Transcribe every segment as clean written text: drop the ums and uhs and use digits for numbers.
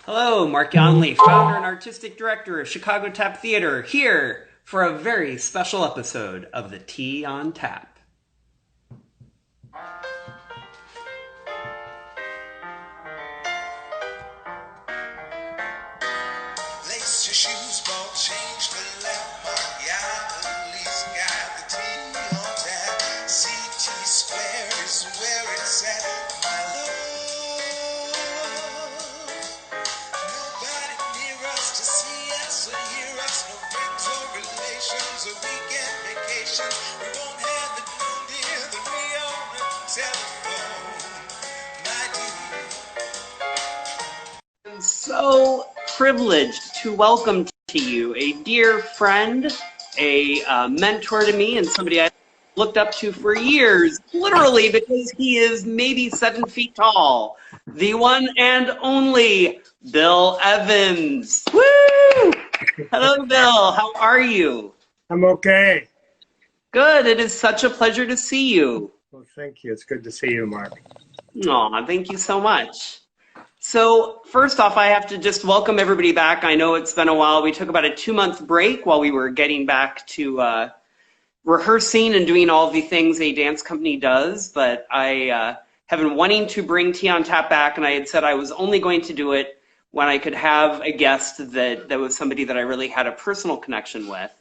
Hello, Mark Yonley, founder and artistic director of Chicago Tap Theater, here for a very special episode of the Tea on Tap. Lace your shoes, ball change the left, Mark got the tea on tap. CT square is where it's at, my love. Nobody near us to see us or hear us, no friends or relations, a weekend vacation. We won't have the noon dear that we on the telephone, my dear. I'm so privileged to welcome to you a dear friend, a mentor to me, and somebody I looked up to for years, literally because he is maybe 7 feet tall. The one and only Bill Evans. Woo! Hello, Bill. How are you? I'm okay. Good. It is such a pleasure to see you. Well, thank you. It's good to see you, Mark. Aw, thank you so much. So first off, I have to just welcome everybody back. I know it's been a while. We took about a 2-month break while we were getting back to rehearsing and doing all the things a dance company does, but I have been wanting to bring Tea on Tap back, and I had said I was only going to do it when I could have a guest that was somebody that I really had a personal connection with.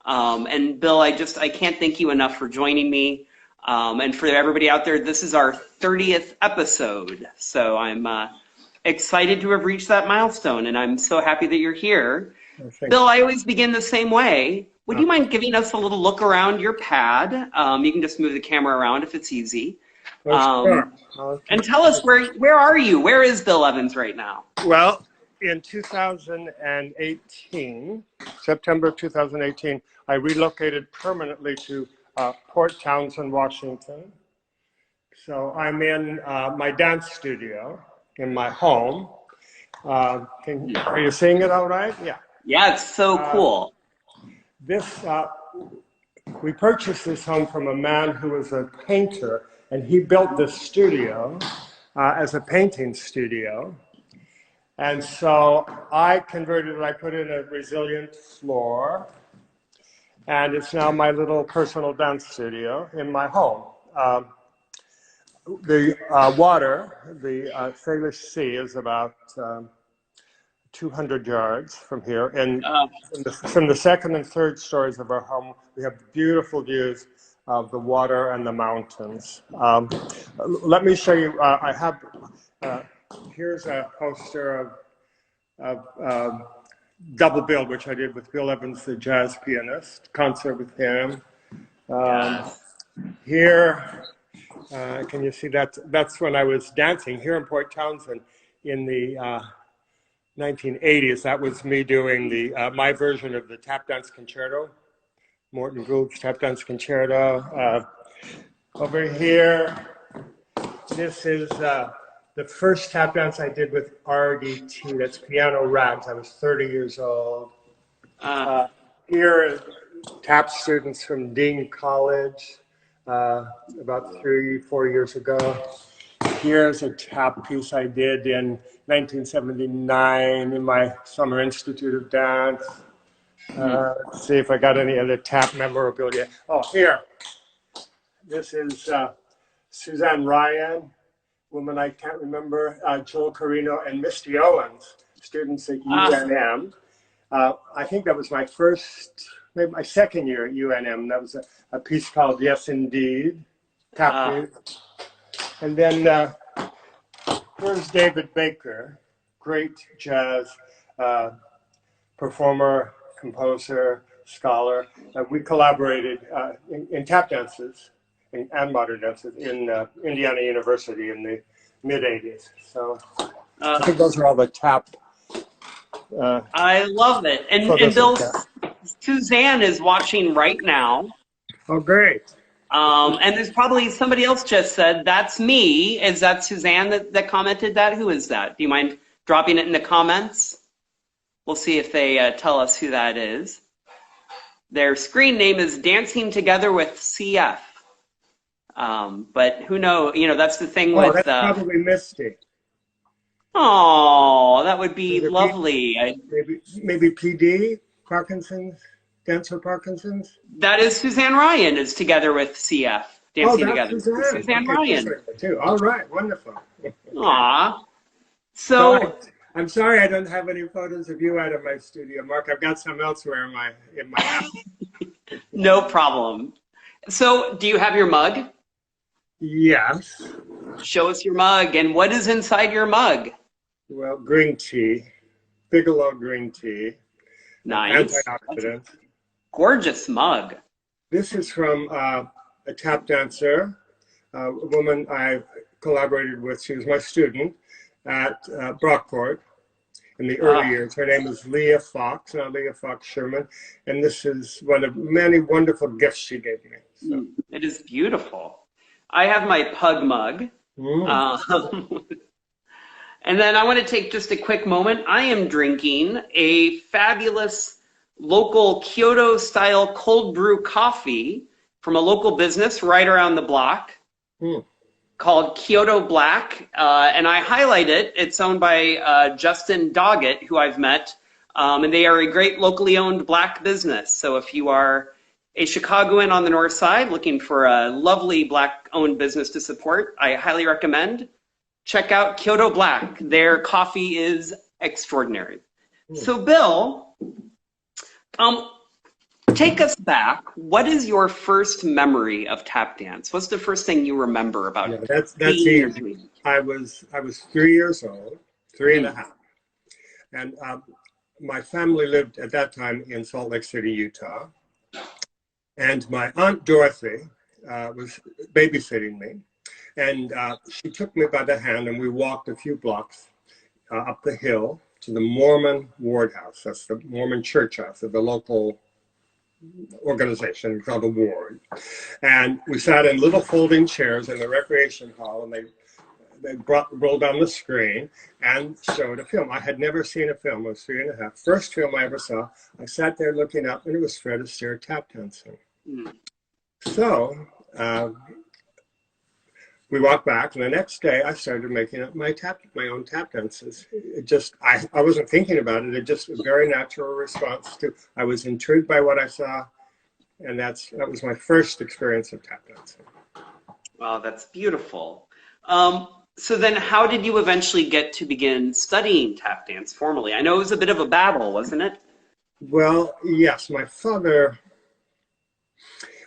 And Bill, I can't thank you enough for joining me. And for everybody out there, this is our 30th episode, so I'm excited to have reached that milestone, and I'm so happy that you're here. Bill, I always begin the same way. Would you mind giving us a little look around your pad? You can just move the camera around if it's easy. Sure. And tell us, where are you? Where is Bill Evans right now? Well, in 2018, September 2018, I relocated permanently to Port Townsend, Washington. So I'm in my dance studio in my home. Are you seeing it all right? Yeah. Yeah, it's so cool. We purchased this home from a man who was a painter, and he built this studio as a painting studio. And so I converted it, I put in a resilient floor, and it's now my little personal dance studio in my home. The water, the Salish Sea, is about 200 yards from here, and from the second and third stories of our home, we have beautiful views of the water and the mountains. Let me show you. I have here's a poster of Double Bill, which I did with Bill Evans, the jazz pianist, concert with him. Here, can you see that? That's when I was dancing here in Port Townsend in the 1980s. That was me doing the my version of the Tap Dance Concerto, Morton Gould's Tap Dance Concerto. Over here, this is the first tap dance I did with RDT. That's Piano Rags. I was 30 years old. Here, tap students from Dean College about 3-4 years ago. Here's a tap piece I did in 1979 in my Summer Institute of Dance. Let's see if I got any other tap memorabilia. Oh, here. This is Suzanne Ryan, woman I can't remember, Joel Carino, and Misty Owens, students at UNM. I think that was my first, maybe my second year at UNM. That was a piece called Yes Indeed, tap piece. And then here's David Baker, great jazz performer, composer, scholar. We collaborated in tap dances and modern dances in Indiana University in the mid-'80s. So I think those are all the tap. I love it. And Bill, Suzanne is watching right now. Oh, great. And there's probably somebody else just said, that's me. Is that Suzanne that commented that? Who is that? Do you mind dropping it in the comments? We'll see if they tell us who that is. Their screen name is Dancing Together with CF. But who knows? You know, that's the thing with... That's probably Misty. Oh, that would be Is it P, lovely. maybe PD, Parkinson's, Dance for Parkinson's? That is Suzanne Ryan is together with CF, Oh, Dancing that's Together. Suzanne. Suzanne Okay, she's Ryan. right there too. All right, wonderful. Okay. Aw. So I, So, I'm sorry I don't have any photos of you out of my studio, Mark. I've got some elsewhere in my house. no problem. So, do you have your mug? Yes. Show us your mug. And what is inside your mug? Well, green tea, Bigelow green tea, Nice. That's a antioxidants. gorgeous mug. This is from a tap dancer, a woman I collaborated with. She was my student at Brockport in the early Ah, years. Her name is Leah Fox, now Leah Fox Sherman, and this is one of many wonderful gifts she gave me. So, it is beautiful. I have my pug mug. mm. Um, and then I want to take just a quick moment. I am drinking a fabulous local Kyoto style cold brew coffee from a local business right around the block Mm. called Kyoto Black. And I highlight it. It's owned by Justin Doggett, who I've met. And they are a great locally owned black business. So if you are a Chicagoan on the north side looking for a lovely black owned business to support, I highly recommend. Check out Kyoto Black. Their coffee is extraordinary. So Bill, um, take us back. What is your first memory of tap dance? What's the first thing you remember about Yeah, that's being or easy. doing? I was 3 years old, three and a half, and my family lived at that time in Salt Lake City, Utah, and my aunt Dorothy was babysitting me, and she took me by the hand, and we walked a few blocks up the hill to the Mormon Ward House. That's the Mormon church house of the local organization called the Ward. And we sat in little folding chairs in the recreation hall, and they rolled down the screen and showed a film. I had never seen a film. I was 3 and a half. First film I ever saw. I sat there looking up, and it was Fred Astaire tap dancing. Mm. So we walked back, and the next day I started making up my own tap dances. It just, I wasn't thinking about it. It just a very natural response to, I was intrigued by what I saw, and that was my first experience of tap dancing. Wow, that's beautiful. So then how did you eventually get to begin studying tap dance formally? I know it was a bit of a battle, wasn't it? Well, yes, my father,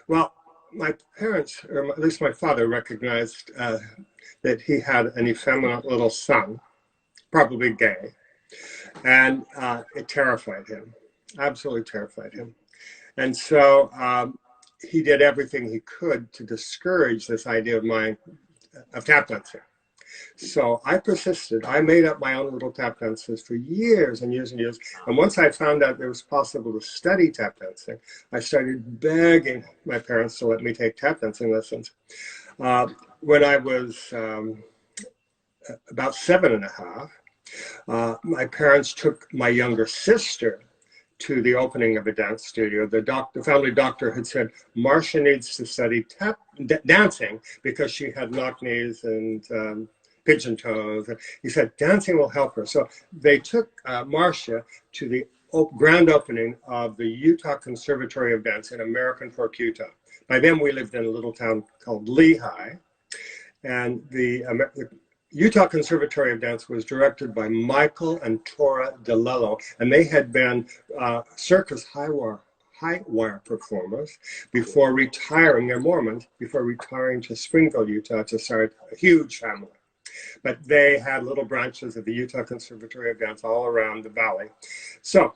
well, my parents, or at least my father, recognized that he had an effeminate little son, probably gay, and it terrified him, absolutely terrified him. And so he did everything he could to discourage this idea of mine of tap dancing. So I persisted. I made up my own little tap dances for years and years and years. And once I found out it was possible to study tap dancing, I started begging my parents to let me take tap dancing lessons. When I was about 7 and a half, my parents took my younger sister to the opening of a dance studio. The family doctor had said Marcia needs to study dancing because she had knock knees and pigeon toes. He said dancing will help her. So they took Marcia to the grand opening of the Utah Conservatory of Dance in American Fork, Utah. By then we lived in a little town called Lehi, and the Utah Conservatory of Dance was directed by Michael and Tora DeLello, and they had been circus high wire performers before retiring. They're Mormons, before retiring to Springfield, Utah, to start a huge family. But they had little branches of the Utah Conservatory of Dance all around the valley. So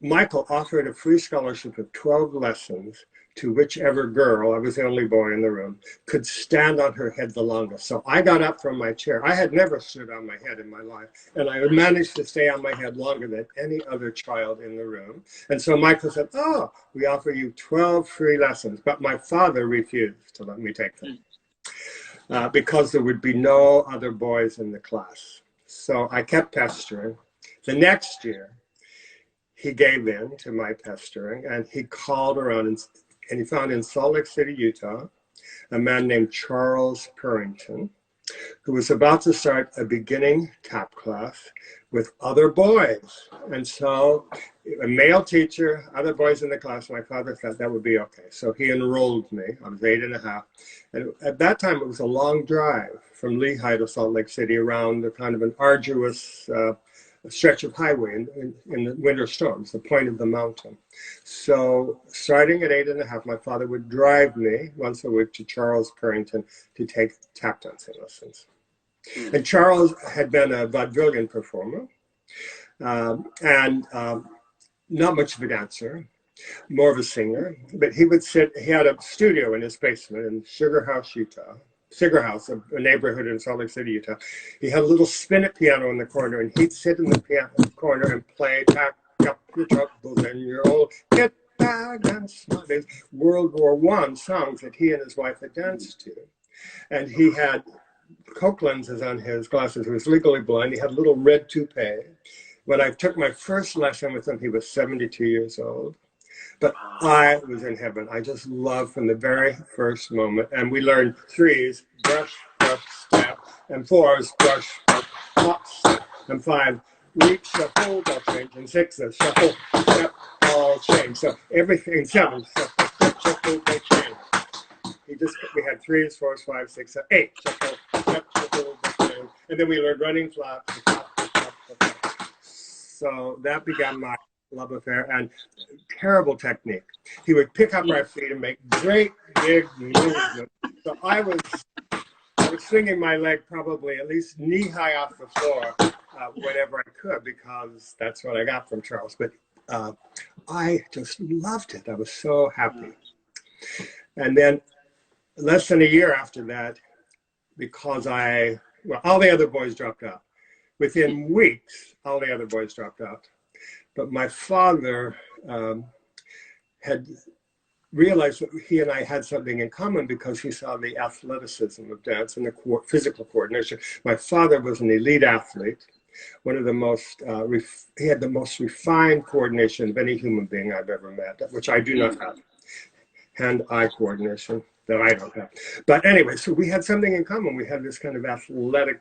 Michael offered a free scholarship of 12 lessons to whichever girl, I was the only boy in the room, could stand on her head the longest. So I got up from my chair. I had never stood on my head in my life, and I managed to stay on my head longer than any other child in the room. And so Michael said, oh, we offer you 12 free lessons. But my father refused to let me take them because there would be no other boys in the class. So I kept pestering. The next year, he gave in to my pestering, and he called around and he found in Salt Lake City, Utah, a man named Charles Purrington. who was about to start a beginning tap class with other boys. And so a male teacher, other boys in the class, my father thought that would be okay. So he enrolled me. I was 8.5. And at that time, it was a long drive from Lehigh to Salt Lake City around the kind of an arduous stretch of highway in the winter storms, the point of the mountain. So starting at 8.5, my father would drive me once a week to Charles Purrington to take tap dancing lessons. And Charles had been a vaudevillian performer and not much of a dancer, more of a singer. But he would sit, he had a studio in his basement in Sugar House, Utah. Sugar House, a neighborhood in Salt Lake City, Utah. He had a little spinet piano in the corner, and he'd sit in the piano corner and play "Pack Up Your Troubles and Your Old Get Back and Smile." World War I songs that he and his wife had danced to. And he had Coke lenses on his glasses. He was legally blind. He had a little red toupee. When I took my first lesson with him, he was 72 years old. But I was in heaven. I just loved from the very first moment. And we learned 3s, brush, brush, step, and 4s, brush, brush, hop, step, and 5, reach, shuffle, ball change, and 6s, shuffle, step, ball change. So everything, 7, shuffle, step, shuffle, ball change. We had 3s, 4s, 5s, 6s, 8, shuffle, step, shuffle, ball change. And then we learned running flaps, so that began my love affair and terrible technique. He would pick up our feet and make great big movements. So I was swinging my leg probably at least knee high off the floor whenever I could, because that's what I got from Charles. But I just loved it. I was so happy. And then less than a year after that, because all the other boys dropped out. Within weeks, all the other boys dropped out. But my father had realized that he and I had something in common because he saw the athleticism of dance and the physical coordination. My father was an elite athlete, one of the most, he had the most refined coordination of any human being I've ever met, which I do not have. Hand-eye coordination that I don't have. But anyway, so we had something in common. We had this kind of athletic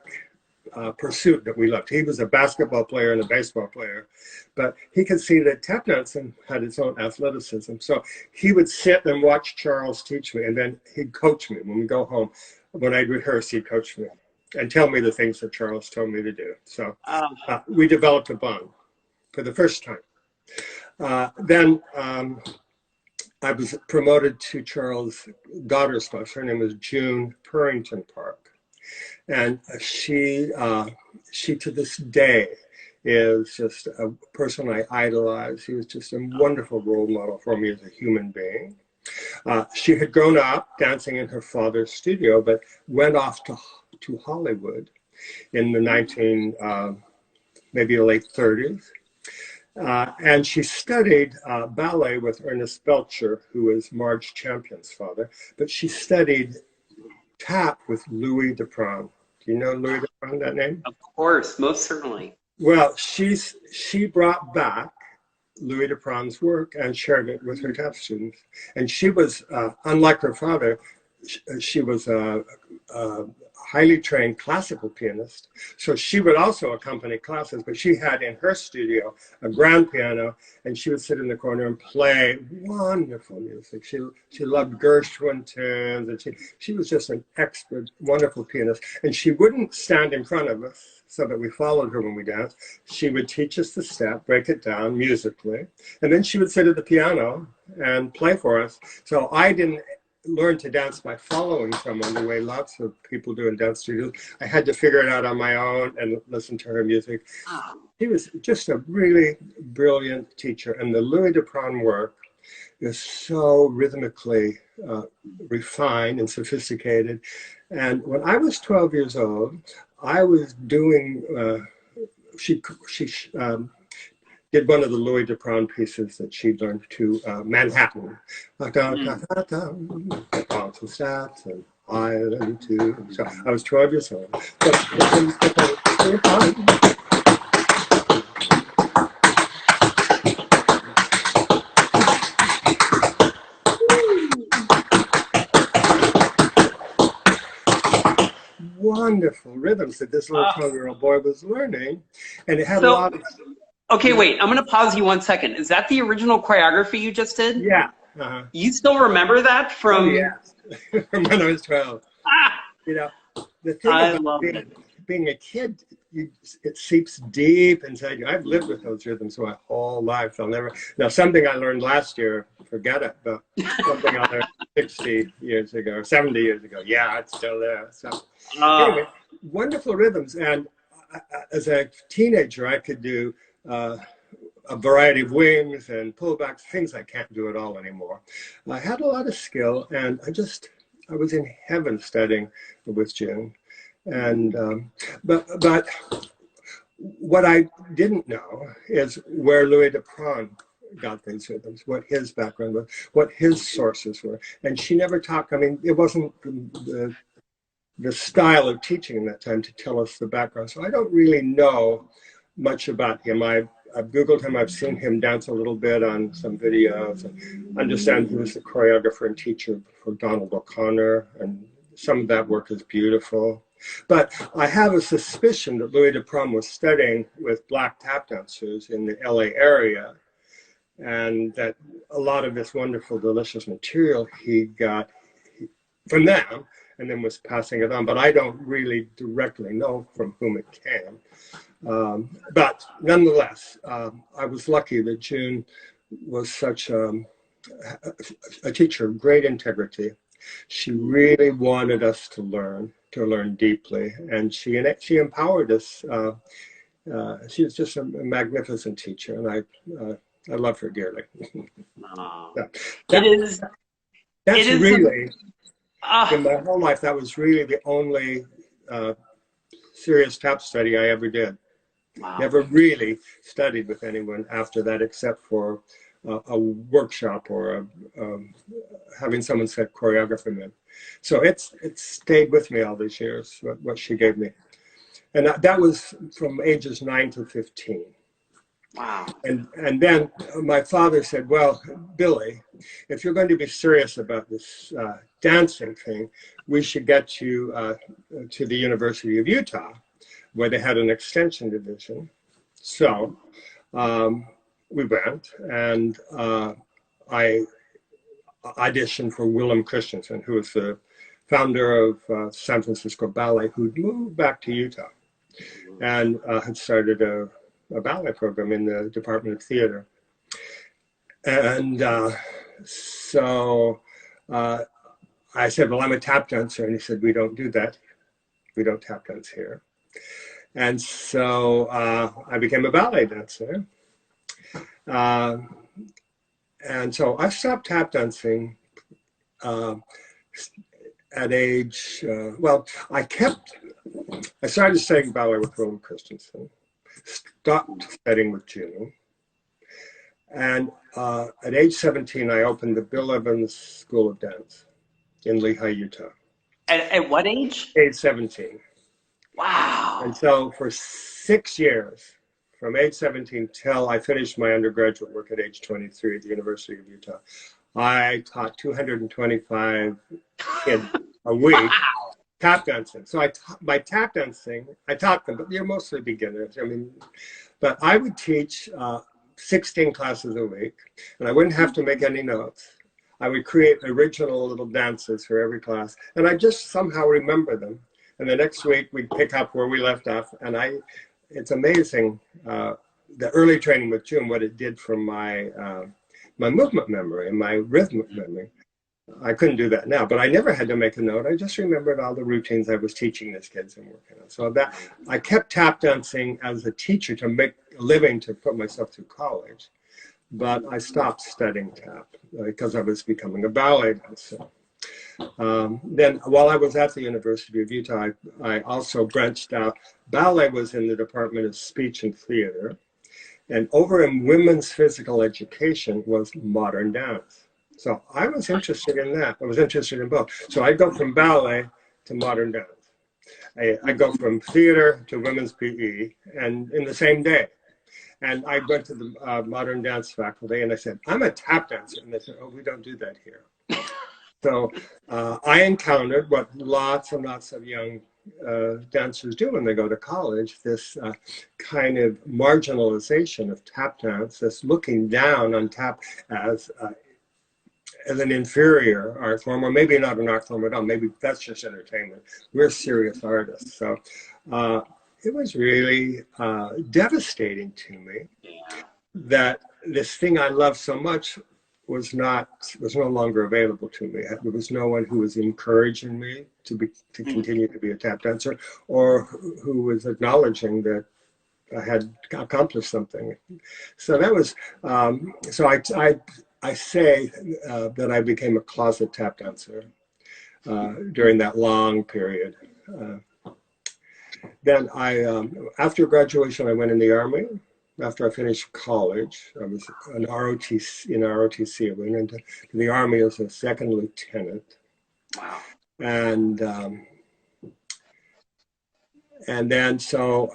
pursuit that we loved. He was a basketball player and a baseball player, but he could see that tap dancing had its own athleticism. So he would sit and watch Charles teach me, and then he'd coach me when we go home. When I'd rehearse, he'd coach me and tell me the things that Charles told me to do. So we developed a bond for the first time. Then I was promoted to Charles' daughter's class. Her name was June Purrington Park. And she to this day is just a person I idolize. He was just a wonderful role model for me as a human being. She had grown up dancing in her father's studio, but went off to Hollywood in the maybe the late 30s. And she studied ballet with Ernest Belcher, who is Marge Champion's father, but she studied tap with Louis Duprin. Do you know Louis Duprin, that name? Of course, most certainly. Well, she brought back Louis Duprin's work and shared it with her tap students. And she was, unlike her father, she was a highly trained classical pianist. So she would also accompany classes, but she had in her studio a grand piano, and she would sit in the corner and play wonderful music. She loved Gershwin tunes, and she was just an expert, wonderful pianist. And she wouldn't stand in front of us so that we followed her when we danced. She would teach us the step, break it down musically, and then she would sit at the piano and play for us. So I didn't learn to dance by following someone the way lots of people do in dance studios. I had to figure it out on my own and listen to her music. He was just a really brilliant teacher, and the Louis Duprin work is so rhythmically refined and sophisticated. And when I was 12 years old, I was doing, she did one of the Louis Duprin pieces that she learned to Manhattan. Stats and Island too. So I was 12 years old. wonderful rhythms that this little 12-year-old boy was learning. And it had a So, lot of... okay, wait, I'm going to pause you 1 second. Is that the original choreography you just did? Yeah. You still remember that from? Oh, yeah. From when I was 12. You know, the thing about being a kid, it seeps deep inside you. I've lived with those rhythms my whole life. I'll never. Now, something I learned last year, forget it. But something I learned 60 years ago, or 70 years ago. Yeah, it's still there. So anyway, wonderful rhythms. And as a teenager, I could do a variety of wings and pullbacks, things I can't do at all anymore. I had a lot of skill, and I was in heaven studying with June. And but what I didn't know is where Louis Dupron got these rhythms, what his background was, what his sources were. And she never talked. I mean, it wasn't the style of teaching in that time to tell us the background. So I don't really know much about him. I've Googled him. I've seen him dance a little bit on some videos. I understand he was the choreographer and teacher for Donald O'Connor, and some of that work is beautiful. But I have a suspicion that Louis Dupron was studying with black tap dancers in the LA area, and that a lot of this wonderful, delicious material he got from them and then was passing it on. But I don't really directly know from whom it came. But nonetheless, I was lucky that June was such a teacher of great integrity. She really wanted us to learn deeply, and she empowered us. She was just a magnificent teacher, and I love her dearly. That's really, in my whole life, that was really the only serious tap study I ever did. Wow. Never really studied with anyone after that, except for a workshop or having someone set choreography in. So it's stayed with me all these years, what she gave me. And that was from ages 9 to 15. Wow. And then my father said, well, Billy, if you're going to be serious about this dancing thing, we should get you to the University of Utah, where they had an extension division. So we went, and I auditioned for Willem Christensen, who was the founder of San Francisco Ballet, who'd moved back to Utah and had started a ballet program in the Department of Theater. And so I said, well, I'm a tap dancer. And he said, we don't do that. We don't tap dance here. And so I became a ballet dancer. And so I stopped tap dancing at age, well, I started studying ballet with Willem Christensen, stopped studying with June. And at age 17, I opened the Bill Evans School of Dance in Lehi, Utah. At what age? Age 17. Wow. And so for 6 years, from age 17 till I finished my undergraduate work at age 23 at the University of Utah, I taught 225 kids a week tap dancing. So by tap dancing, I taught them, but they're mostly beginners. I mean, but I would teach 16 classes a week, and I wouldn't have to make any notes. I would create original little dances for every class, and I just somehow remember them. And the next week we'd pick up where we left off, and it's amazing the early training with June, what it did for my my movement memory and my rhythmic memory. I couldn't do that now, but I never had to make a note. I just remembered all the routines I was teaching these kids and working on. So that I kept tap dancing as a teacher to make a living to put myself through college, but I stopped studying tap because I was becoming a ballet dancer. Then while I was at the University of Utah, I also branched out. Ballet was in the Department of Speech and Theater, and over in women's physical education was modern dance. So I was interested in that. I was interested in both. So I go from ballet to modern dance. I go from theater to women's PE, and in the same day. And I went to the modern dance faculty, and I said, I'm a tap dancer. And they said, oh, we don't do that here. So I encountered what lots and lots of young dancers do when they go to college, this kind of marginalization of tap dance, this looking down on tap as an inferior art form, or maybe not an art form at all. Maybe that's just entertainment. We're serious artists. So it was really devastating to me that this thing I love so much was no longer available to me. There was no one who was encouraging me to continue to be a tap dancer, or who was acknowledging that I had accomplished something. So that was so I say that I became a closet tap dancer during that long period. Then after graduation, I went in the Army. After I finished college, I was in ROTC. I went into the Army as a second lieutenant. Wow. And then so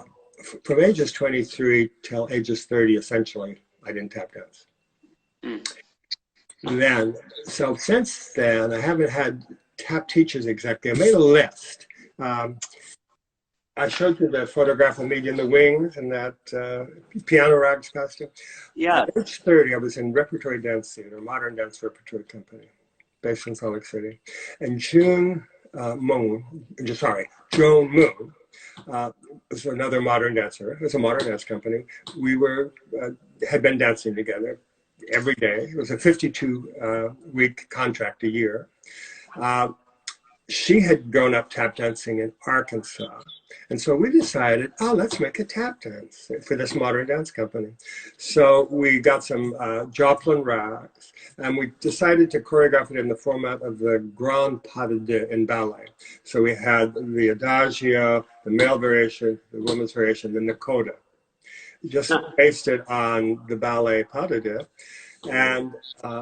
from ages 23 till ages 30, essentially, I didn't tap dance. Then, so since then, I haven't had tap teachers exactly. I made a list. I showed you the photograph of me in the wings and that piano rags costume. Yeah. At age 30, I was in Repertory Dance Theater, modern dance repertory company, based in Salt Lake City. And Joan Moon was another modern dancer. It was a modern dance company. We had been dancing together every day. It was a 52-week contract a year. She had grown up tap dancing in Arkansas. And so we decided, let's make a tap dance for this modern dance company. So we got some Joplin rags, and we decided to choreograph it in the format of the grand pas de deux in ballet. So we had the adagio, the male variation, the woman's variation, and the coda. Just based it on the ballet pas de deux. And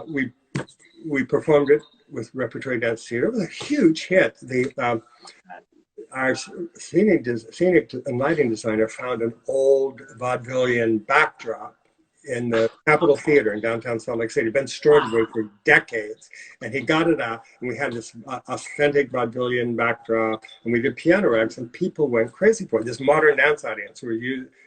we performed it with Repertory Dance Theater. It was a huge hit. Our scenic and lighting designer found an old vaudevillian backdrop in the Capitol Theater in downtown Salt Lake City. It had been stored away for decades. And he got it out, and we had this authentic vaudevillian backdrop, and we did piano rags, and people went crazy for it. This modern dance audience who were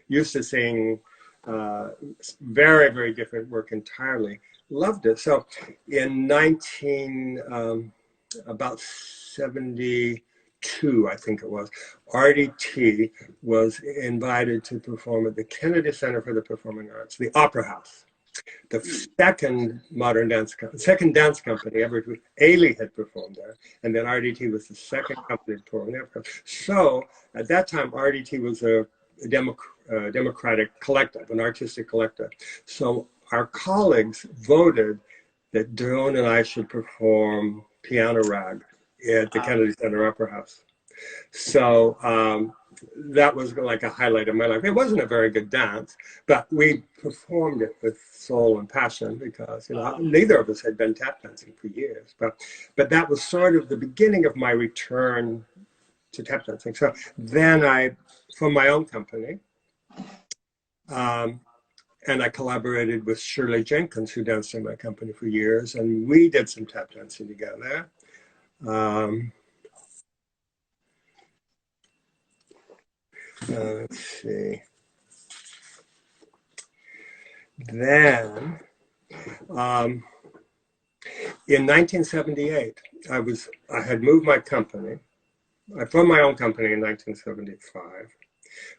used to seeing very, very different work entirely, loved it. So in about 72, I think it was, RDT was invited to perform at the Kennedy Center for the Performing Arts, the Opera House. The second dance company ever. Ailey had performed there, and then RDT was the second company to perform there. So at that time, RDT was a democratic collective, an artistic collective. So our colleagues voted that Joan and I should perform Piano Rag at the Kennedy Center Opera House. So that was like a highlight of my life. It wasn't a very good dance, but we performed it with soul and passion because neither of us had been tap dancing for years. But that was sort of the beginning of my return to tap dancing. So then I, from my own company, and I collaborated with Shirley Jenkins, who danced in my company for years, and we did some tap dancing together. Let's see. Then, in 1978, I had moved my company. I formed my own company in 1975.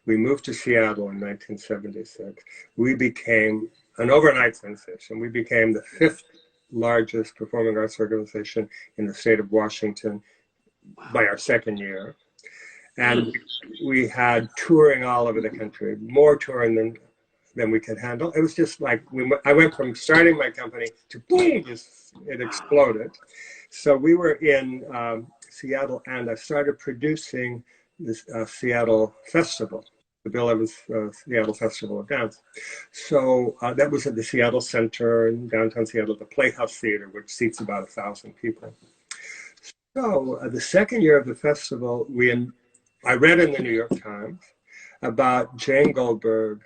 We moved to Seattle in 1976. We became an overnight sensation. We became the 5th largest performing arts organization in the state of Washington by our second year. And we had touring all over the country, more touring than we could handle. It was just like, I went from starting my company to boom, it exploded. So we were in Seattle, and I started producing this Seattle Festival, the Bill Evans Seattle Festival of Dance. So that was at the Seattle Center in downtown Seattle, the Playhouse Theater, which seats about 1,000 people. So the second year of the festival, I read in the New York Times about Jane Goldberg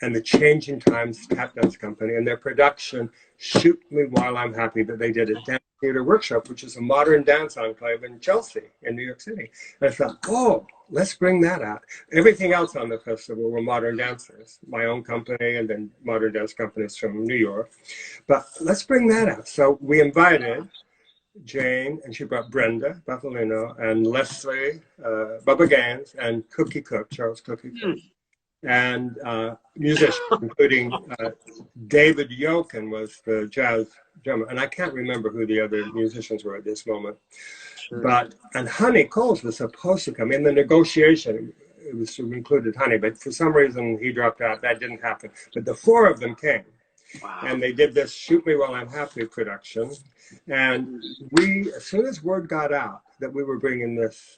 and the Changing Times Tap Dance Company and their production, Shoot Me While I'm Happy, that they did at Dance Theater Workshop, which is a modern dance enclave in Chelsea, in New York City. And I thought, oh, let's bring that out. Everything else on the festival were modern dancers, my own company and then modern dance companies from New York. But let's bring that out. So we invited Jane, and she brought Brenda Buffalino and Leslie, Bubba Gaines, and Cookie Cook, Charles Cookie Cook, and musicians, including David Yokin was the jazz drummer, and I can't remember who the other musicians were at this moment. But, and Honey Coles was supposed to come in the negotiation. It was included Honey, but for some reason he dropped out. That didn't happen. But the four of them came. Wow. And they did this Shoot Me While I'm Happy production. And we, as soon as word got out that we were bringing this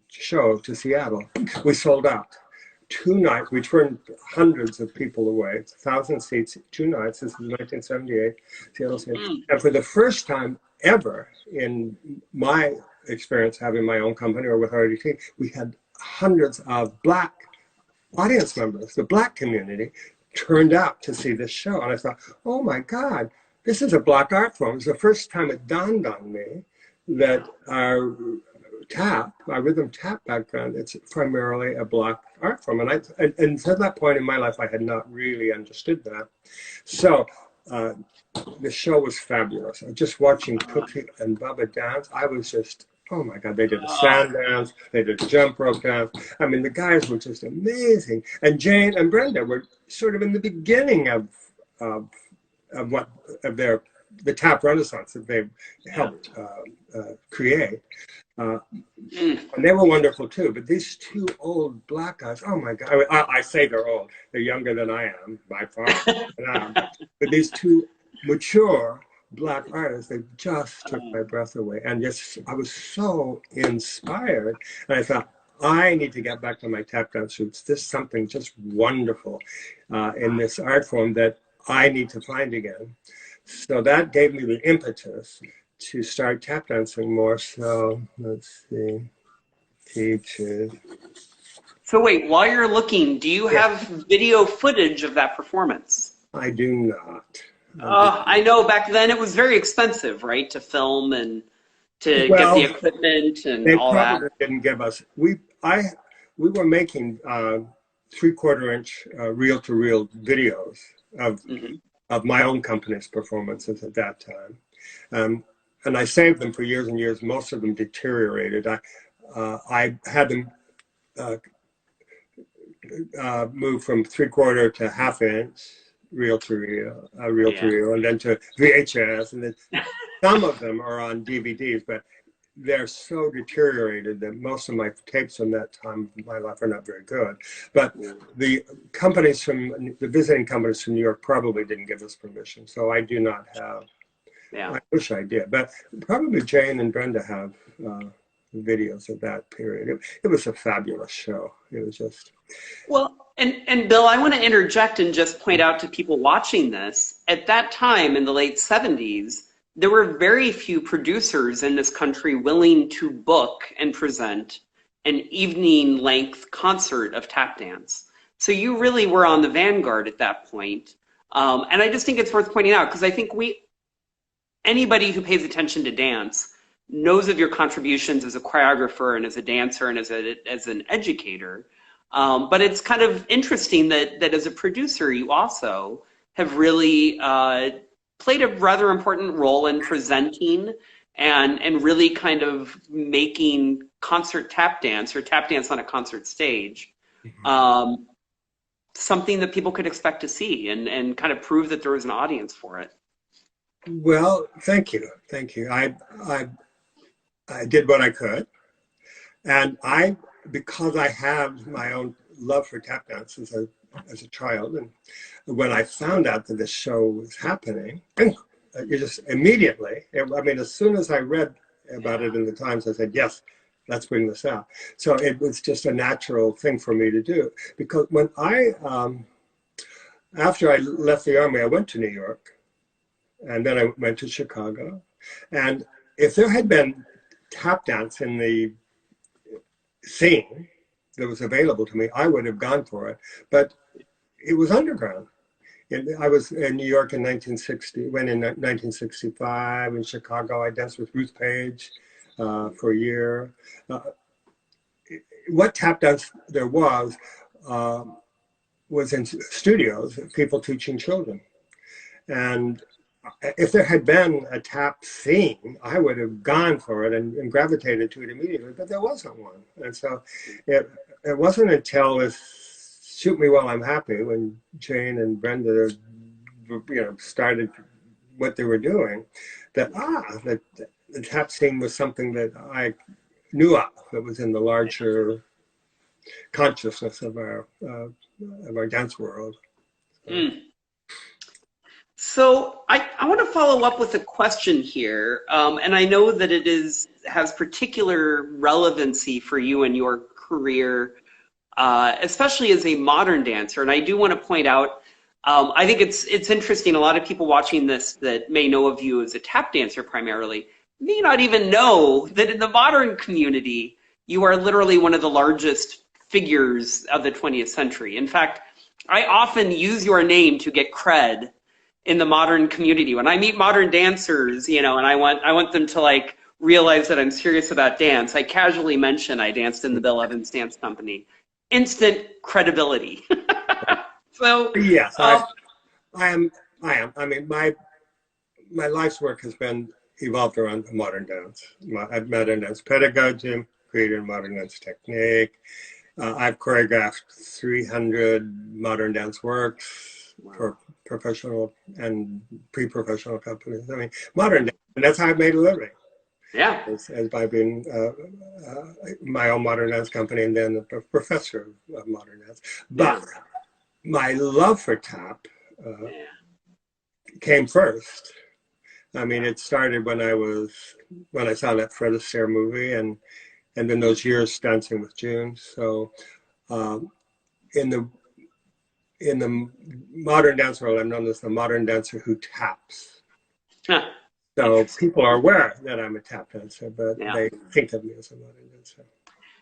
show to Seattle, we sold out. 2 nights, we turned hundreds of people away, 1,000 seats, 2 nights. This is 1978, Seattle. And for the first time ever in my experience having my own company or with RDT, we had hundreds of Black audience members, the Black community, turned out to see this show. And I thought, oh my God, this is a Black art form. It's the first time it dawned on me that our rhythm tap background, it's primarily a Black art form. And until that point in my life, I had not really understood that. So the show was fabulous. Just watching Cookie and Bubba dance, I was just, oh my God, they did a sand dance, they did a jump rope dance. I mean, the guys were just amazing. And Jane and Brenda were sort of in the beginning of the tap renaissance that they helped create. And they were wonderful too, but these 2 old Black guys, oh my God, I say they're old, they're younger than I am, by far. But these 2 mature Black artists, they just took my breath away. And just, I was so inspired. And I thought, I need to get back to my tap dance roots. There's something just wonderful in this art form that I need to find again. So that gave me the impetus to start tap dancing more. So let's see, teachers. So wait, while you're looking, do you have video footage of that performance? I do not. I know back then it was very expensive, right, to film and to get the equipment and all that. They probably didn't give us. We were making 3/4 inch reel-to-reel videos of my own company's performances at that time, and I saved them for years and years. Most of them deteriorated. I had them move from 3/4 to 1/2 inch. Reel-to-reel, and then to VHS, and then some of them are on DVDs, but they're so deteriorated that most of my tapes from that time of my life are not very good. But the companies the visiting companies from New York probably didn't give us permission, so I do not have. I wish I did, but probably Jane and Brenda have videos of that period. It was a fabulous show. It was just. Well, and Bill, I want to interject and just point out to people watching this, at that time in the late 70s, there were very few producers in this country willing to book and present an evening-length concert of tap dance. So you really were on the vanguard at that point. And I just think it's worth pointing out, because I think anybody who pays attention to dance knows of your contributions as a choreographer and as a dancer and as an educator. But it's kind of interesting that as a producer, you also have really played a rather important role in presenting and really kind of making concert tap dance or tap dance on a concert stage something that people could expect to see and kind of prove that there was an audience for it. Well, thank you. Thank you. I did what I could. And because I have my own love for tap dance as a child, and when I found out that this show was happening, you just immediately, I mean, as soon as I read about it in the Times, I said, yes, let's bring this out. So it was just a natural thing for me to do. Because when after I left the Army, I went to New York, and then I went to Chicago. And if there had been tap dance in the scene that was available to me, I would have gone for it. But it was underground. I was in New York in 1960, went in 1965. In Chicago, I danced with Ruth Page for a year. What tap dance there was in studios, people teaching children. And if there had been a tap scene, I would have gone for it and gravitated to it immediately, but there wasn't one. And so it wasn't until this Shoot Me While I'm Happy, when Jane and Brenda, started what they were doing, that the tap scene was something that I knew of, that was in the larger consciousness of our dance world. So I want to follow up with a question here, and I know that it has particular relevancy for you and your career, especially as a modern dancer. And I do want to point out, I think it's interesting. A lot of people watching this that may know of you as a tap dancer primarily may not even know that in the modern community, you are literally one of the largest figures of the 20th century. In fact, I often use your name to get cred in the modern community. When I meet modern dancers, and I want them to like realize that I'm serious about dance, I casually mention I danced in the Bill Evans Dance Company. Instant credibility. So yes, I am. I mean, my life's work has been evolved around modern dance, modern dance pedagogy, created modern dance technique. I've choreographed 300 modern dance works for professional and pre-professional companies. I mean, modern dance, and that's how I've made a living. Yeah. As by being my own modern dance company and then a professor of modern dance. But my love for tap came first. I mean, it started when I saw that Fred Astaire movie, and then those years dancing with June. So in the modern dance world, I'm known as the modern dancer who taps. Huh. So people are aware that I'm a tap dancer, but they think of me as a modern dancer.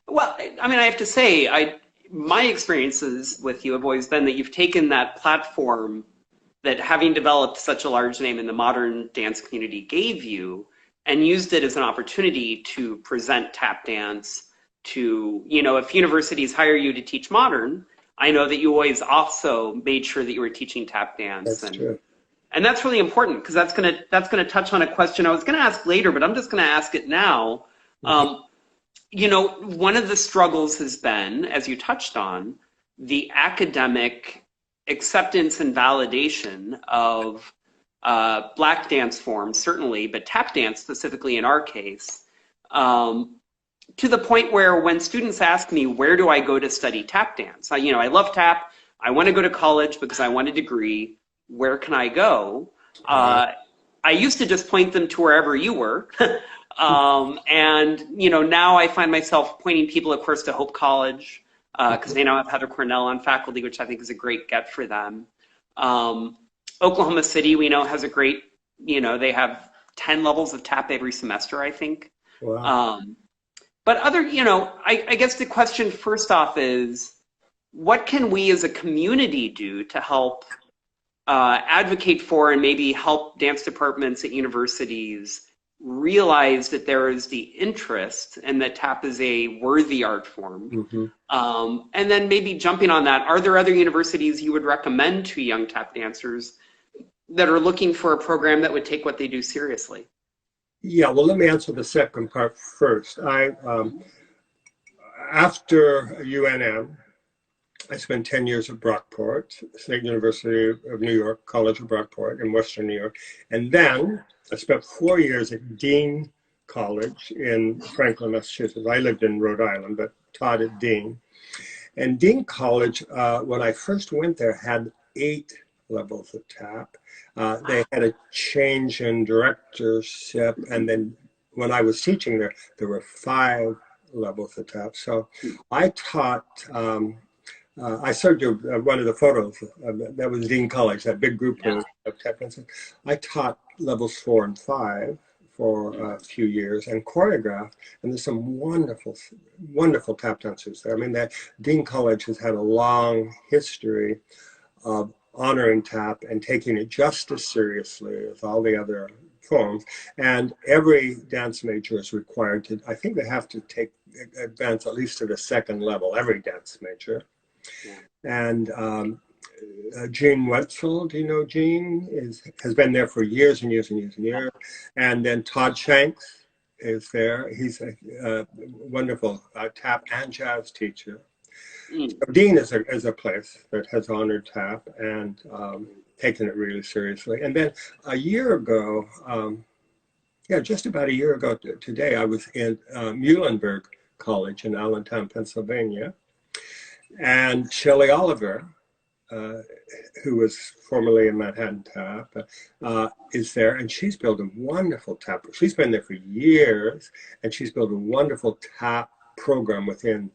Well, I mean, I have to say, my experiences with you have always been that you've taken that platform that, having developed such a large name in the modern dance community, gave you, and used it as an opportunity to present tap dance to, if universities hire you to teach modern, I know that you always also made sure that you were teaching tap dance. That's true. And that's really important, because that's gonna touch on a question I was gonna ask later, but I'm just gonna ask it now. One of the struggles has been, as you touched on, the academic acceptance and validation of Black dance forms, certainly, but tap dance specifically in our case, to the point where when students ask me, where do I go to study tap dance? I love tap. I want to go to college because I want a degree. Where can I go? I used to just point them to wherever you were. And, now I find myself pointing people, of course, to Hope College, because they now have Heather Cornell on faculty, which I think is a great get for them. Oklahoma City, we know, has a great, they have 10 levels of tap every semester, I think. Wow. But I guess the question first off is, what can we as a community do to help advocate for and maybe help dance departments at universities realize that there is the interest and that tap is a worthy art form? And then maybe jumping on that, are there other universities you would recommend to young tap dancers that are looking for a program that would take what they do seriously? Yeah, well, let me answer the second part first. After UNM, I spent 10 years at Brockport, State University of New York, College of Brockport in Western New York. And then I spent 4 years at Dean College in Franklin, Massachusetts. I lived in Rhode Island, but taught at Dean. And Dean College, when I first went there, had 8 levels of tap. They had a change in directorship. And then when I was teaching there, there were 5 levels of tap. So I taught... I showed you one of the photos. That was Dean College, that big group of tap dancers. I taught levels 4 and 5 for a few years and choreographed, and there's some wonderful, wonderful tap dancers there. I mean, that Dean College has had a long history of honoring tap and taking it just as seriously as all the other forms. And every dance major is required to, I think they have to advance at least to the second level, every dance major. Yeah. And Gene Wetzel, do you know Gene? Has been there for years and years and years and years. And then Todd Shanks is there. He's a wonderful tap and jazz teacher. So Dean is a place that has honored tap and taken it really seriously. And then a year ago, just about a year ago today, I was in Muhlenberg College in Allentown, Pennsylvania. And Shelley Oliver, who was formerly in Manhattan Tap, is there, and she's built a wonderful tap. She's been there for years, and she's built a wonderful tap program within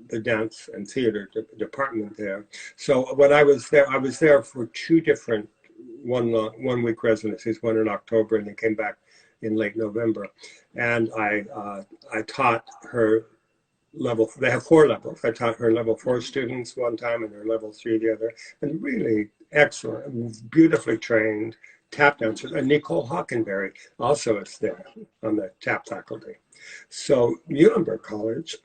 the dance and theater department there. So when I was there for two different one-week residencies, one in October, and then came back in late November, and I taught her level. They have 4 levels. I taught her level 4 students one time and her level 3 the other, and really excellent, beautifully trained tap dancers. And Nicole Hockenberry also is there on the tap faculty. So Muhlenberg College,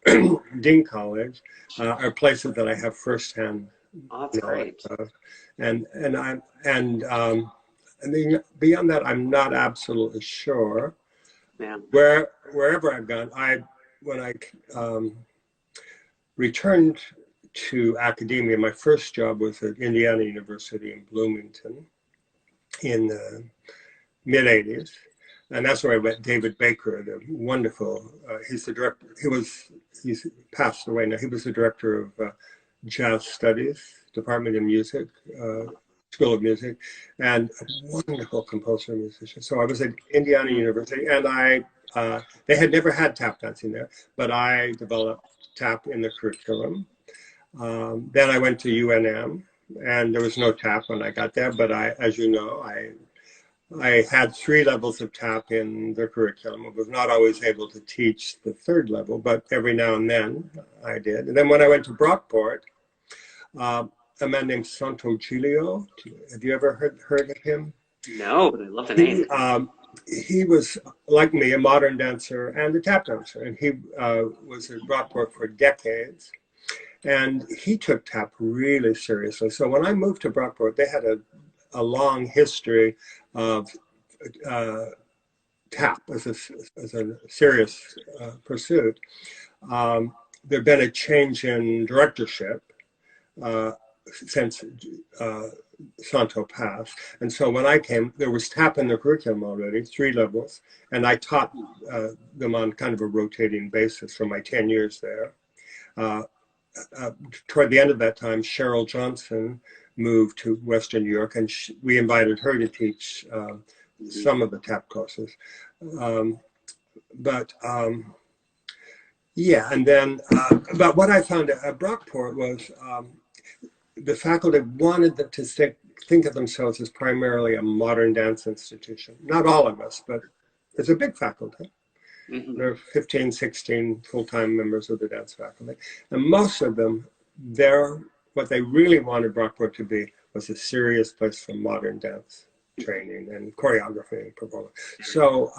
Dean College, are places that I have firsthand knowledge of. And then beyond that, I'm not absolutely sure. Yeah. Wherever I've gone, when I returned to academia, my first job was at Indiana University in Bloomington in the mid-'80s. And that's where I met David Baker, the wonderful, he's the director, he's passed away now. He was the director of Jazz Studies, Department of Music, School of Music, and a wonderful composer and musician. So I was at Indiana University, and they had never had tap dancing there, but I developed tap in the curriculum. Then I went to UNM, and there was no tap when I got there, but as you know, I had 3 levels of tap in the curriculum. I was not always able to teach the 3rd level, but every now and then I did. And then when I went to Brockport, a man named Santo Giglio, have you ever heard of him? No, but I love the name. He was, like me, a modern dancer and a tap dancer, and he was at Brockport for decades. And he took tap really seriously. So when I moved to Brockport, they had a long history of tap as a serious pursuit. There'd been a change in directorship since Santo passed. And so when I came, there was tap in the curriculum already, 3 levels, and I taught them on kind of a rotating basis for my 10 years there. Toward the end of that time, Cheryl Johnson moved to Western New York, and we invited her to teach some of the tap courses. Yeah, and then, but what I found at Brockport was the faculty wanted them to think of themselves as primarily a modern dance institution. Not all of us, but it's a big faculty. Mm-hmm. There are 15, 16 full-time members of the dance faculty. And most of them, what they really wanted Brockport to be was a serious place for modern dance training and choreography and performance. So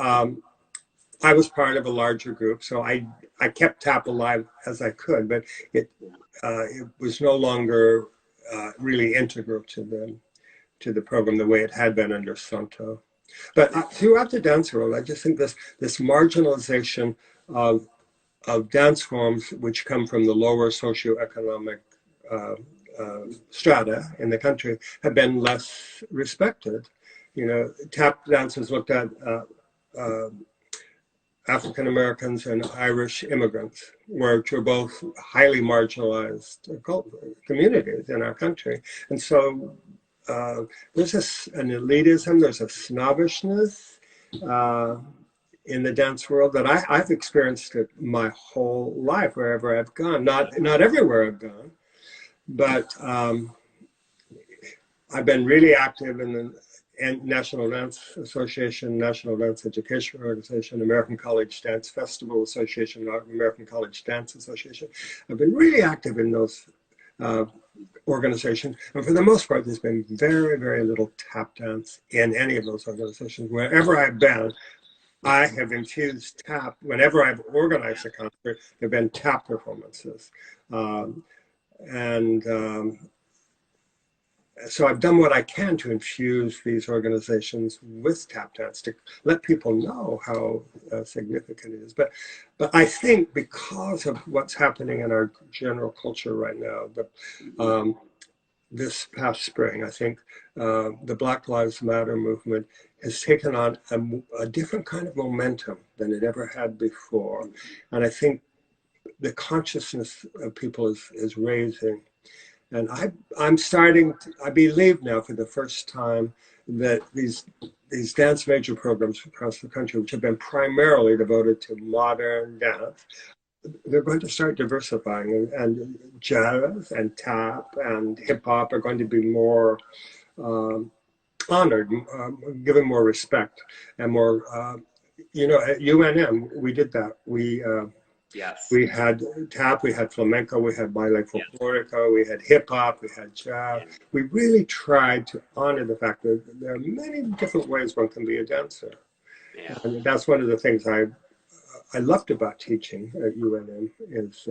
I was part of a larger group, so I kept tap alive as I could, but it was no longer really integral to the program the way it had been under Santo. But throughout the dance world, I just think this marginalization of dance forms which come from the lower socioeconomic strata in the country have been less respected. You know, tap dancers looked at African Americans and Irish immigrants, which are both highly marginalized communities in our country. And so there's an elitism, there's a snobbishness in the dance world that I've experienced it my whole life wherever I've gone. Not everywhere I've gone, but I've been really active in the National Dance Association, National Dance Education Organization, American College Dance Festival Association, American College Dance Association. I've been really active in those organizations, and for the most part, there's been very, very little tap dance in any of those organizations. Wherever I've been, I have infused tap. Whenever I've organized a concert, there have been tap performances. Um, and so I've done what I can to infuse these organizations with tap dance to let people know how significant it is. But I think because of what's happening in our general culture right now, this past spring, I think the Black Lives Matter movement has taken on a different kind of momentum than it ever had before. And I think the consciousness of people is raising. And I'm starting, I believe now for the first time that these dance major programs across the country, which have been primarily devoted to modern dance, they're going to start diversifying, and jazz and tap and hip hop are going to be more honored, given more respect and more, at UNM, we did that. Yes. We had tap, we had flamenco, we had baile folklorico, we had hip hop, we had jazz. We really tried to honor the fact that there are many different ways one can be a dancer. Yeah. And that's one of the things I loved about teaching at UNM is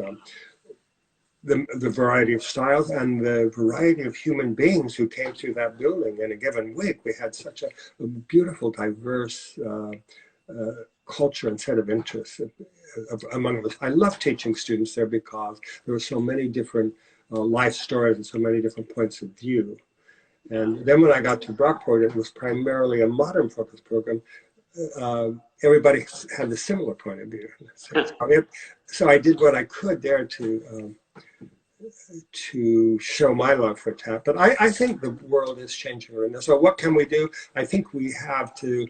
the variety of styles and the variety of human beings who came through that building in a given week. We had such a beautiful, diverse culture and set of interests among us. I love teaching students there because there were so many different life stories and so many different points of view. And then when I got to Brockport, it was primarily a modern focus program. Everybody had a similar point of view. So I did what I could there to show my love for tap. But I think the world is changing right now. So what can we do? I think we have to,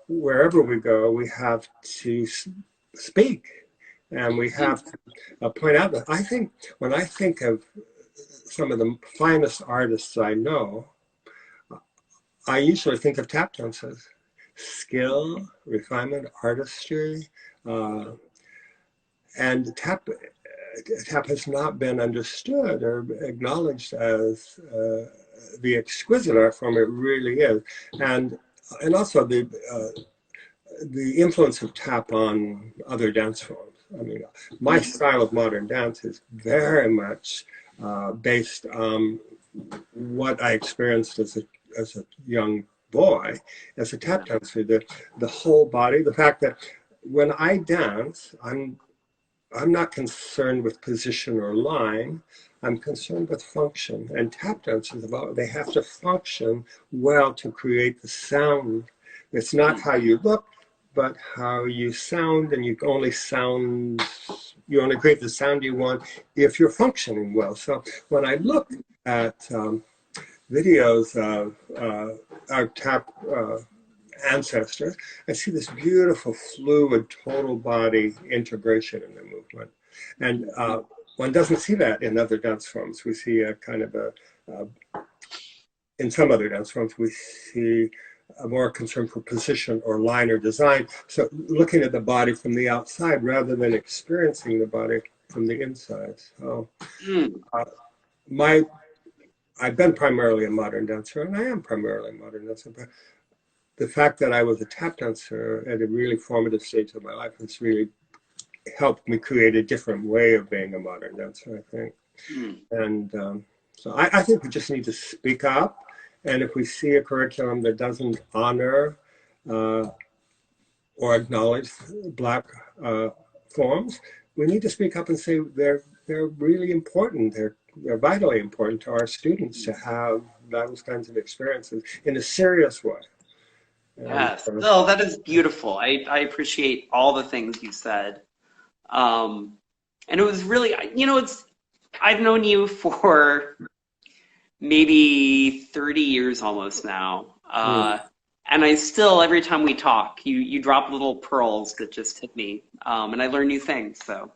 wherever we go, we have to speak, and we have to point out that I think when I think of some of the finest artists I know, I usually think of tap dancers. Skill, refinement, artistry, and tap has not been understood or acknowledged as the exquisite art form it really is, and also the influence of tap on other dance forms. I mean, my style of modern dance is very much based on what I experienced as a young boy, as a tap dancer. The whole body, the fact that when I dance, I'm not concerned with position or line. I'm concerned with function. And tap dance is about, they have to function well to create the sound. It's not how you look, but how you sound, and you only create the sound you want if you're functioning well. So when I look at videos of our tap ancestors, I see this beautiful, fluid, total body integration in the movement. And one doesn't see that in other dance forms. We see a kind of in some other dance forms, we see a more concern for position or line or design. So looking at the body from the outside rather than experiencing the body from the inside. So I've been primarily a modern dancer, and I am primarily a modern dancer, but the fact that I was a tap dancer at a really formative stage of my life has really helped me create a different way of being a modern dancer, I think. And so I think we just need to speak up. And if we see a curriculum that doesn't honor or acknowledge Black forms, we need to speak up and say they're really important. They're vitally important to our students to have those kinds of experiences in a serious way. Yes. Oh, that is beautiful. I appreciate all the things you said. And it was really, I've known you for maybe 30 years almost now. And I still, every time we talk, you drop little pearls that just hit me. And I learn new things. So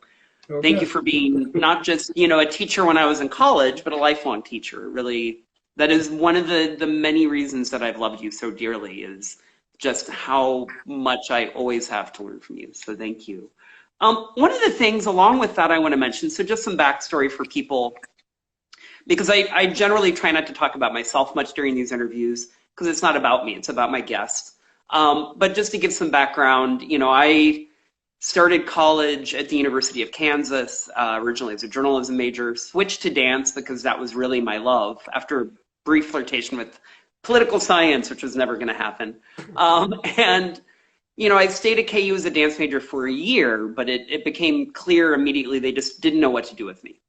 thank you for being not just, a teacher when I was in college, but a lifelong teacher. Really, that is one of the many reasons that I've loved you so dearly, is just how much I always have to learn from you. So thank you. One of the things along with that I want to mention, so just some backstory for people. because I generally try not to talk about myself much during these interviews because it's not about me, it's about my guests. But just to give some background, you know, I started college at the University of Kansas, originally as a journalism major, switched to dance because that was really my love after a brief flirtation with political science, which was never going to happen. And, you know, I stayed at KU as a dance major for a year, but it became clear immediately they just didn't know what to do with me.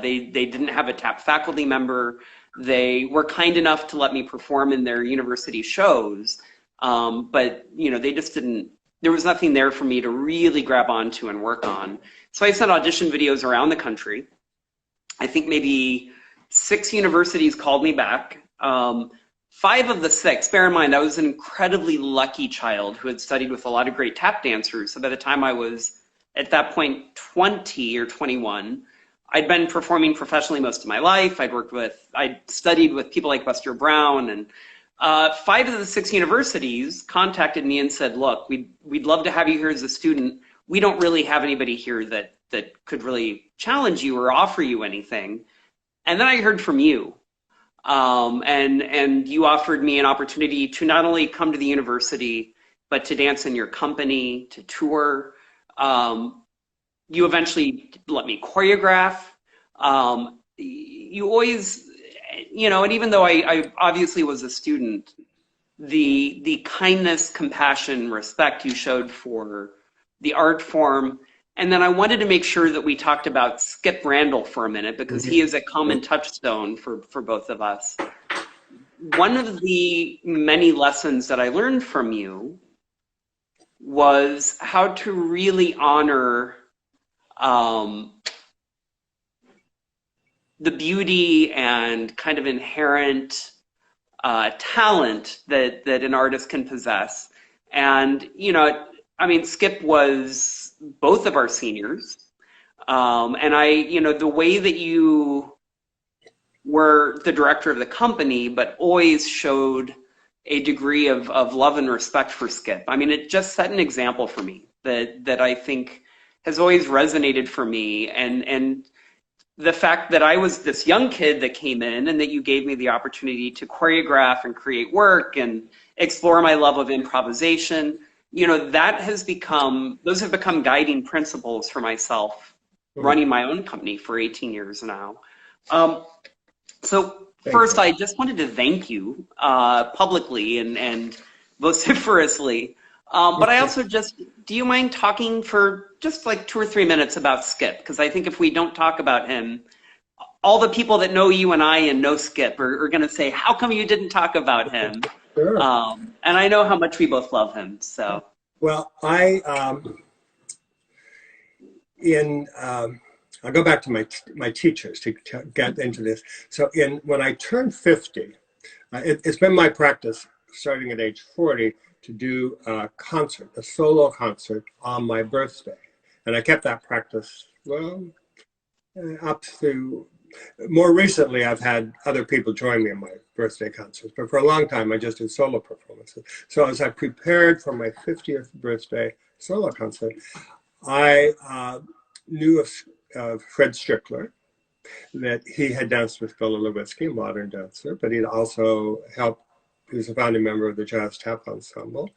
They didn't have a TAP faculty member. They were kind enough to let me perform in their university shows, but, you know, they just didn't, there was nothing there for me to really grab onto and work on. So I sent audition videos around the country. I think maybe 6 universities called me back. 5 of the 6, bear in mind, I was an incredibly lucky child who had studied with a lot of great tap dancers. So by the time I was, at that point, 20 or 21, I'd been performing professionally most of my life. I'd studied with people like Buster Brown, and 5 of the 6 universities contacted me and said, look, we'd love to have you here as a student. We don't really have anybody here that could really challenge you or offer you anything. And then I heard from you. And you offered me an opportunity to not only come to the university, but to dance in your company, to tour. You eventually let me choreograph. You always, you know, and even though I obviously was a student, the kindness, compassion, respect you showed for the art form. And then I wanted to make sure that we talked about Skip Randall for a minute, because he is a common touchstone for both of us. One of the many lessons that I learned from you was how to really honor the beauty and kind of inherent talent that an artist can possess. And, you know, I mean, Skip was both of our seniors. And you know, the way that you were the director of the company, but always showed a degree of love and respect for Skip. I mean, it just set an example for me that I think has always resonated for me. And the fact that I was this young kid that came in and that you gave me the opportunity to choreograph and create work and explore my love of improvisation, you know, those have become guiding principles for myself running my own company for 18 years now. So first, I just wanted to thank you publicly and vociferously. But I also do you mind talking for just like 2 or 3 minutes about Skip? Because I think if we don't talk about him, all the people that know you and I and know Skip are going to say, how come you didn't talk about him? Sure. And I know how much we both love him. So, well, I'll go back to my teachers to get into this. So when I turned 50, it's been my practice starting at age 40 to do a solo concert on my birthday. And I kept that practice, well, up to, more recently I've had other people join me in my birthday concerts, but for a long time I just did solo performances. So as I prepared for my 50th birthday solo concert, I knew of Fred Strickler, that he had danced with Bela Lewinsky, a modern dancer, but he'd also helped. He was a founding member of the Jazz Tap Ensemble.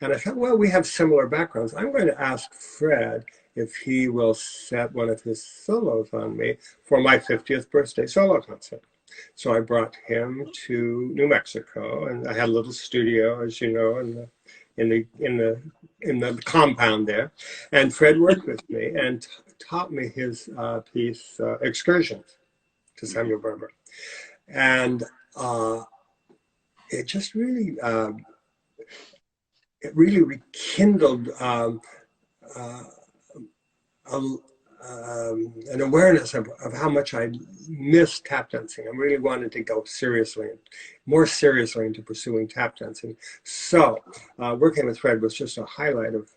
And I thought, well, we have similar backgrounds. I'm going to ask Fred if he will set one of his solos on me for my 50th birthday solo concert. So I brought him to New Mexico, and I had a little studio, as you know, in the compound there. And Fred worked with me and taught me his piece, Excursions, to Samuel Berber. And it just really, rekindled an awareness of how much I missed tap dancing. I really wanted to go more seriously into pursuing tap dancing. So working with Fred was just a highlight of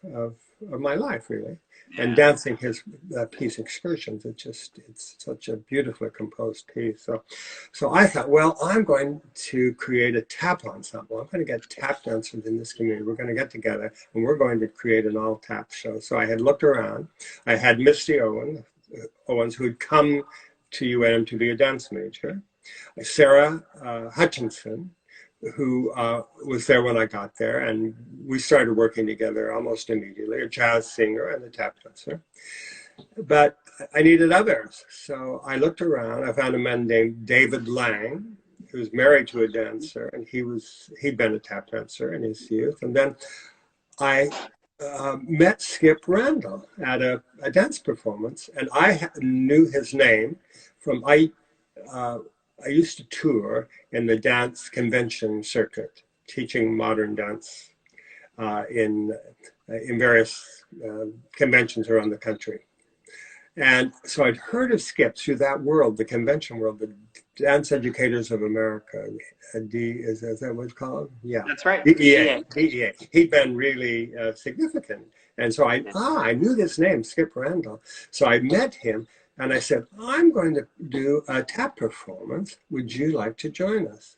my life, really. Yeah. And dancing his piece Excursions, it's such a beautifully composed piece. So I thought, well, I'm going to create a tap ensemble. I'm going to get tap dancers in this community. We're going to get together and we're going to create an all tap show. So I had looked around. I had Misty Owens, who had come to UNM to be a dance major. Sarah Hutchinson, who was there when I got there, and we started working together almost immediately, a jazz singer and a tap dancer. But I needed others, so I looked around. I found a man named David Lang, who was married to a dancer, and he'd been a tap dancer in his youth. And then I met Skip Randall at a dance performance, and I knew his name from I used to tour in the dance convention circuit, teaching modern dance in various conventions around the country. And so I'd heard of Skip through that world, the convention world, the Dance Educators of America. Is that what it's called? Yeah. That's right. DEA. DEA. He'd been really significant. And so I knew this name, Skip Randall. So I met him and I said, I'm going to do a tap performance. Would you like to join us?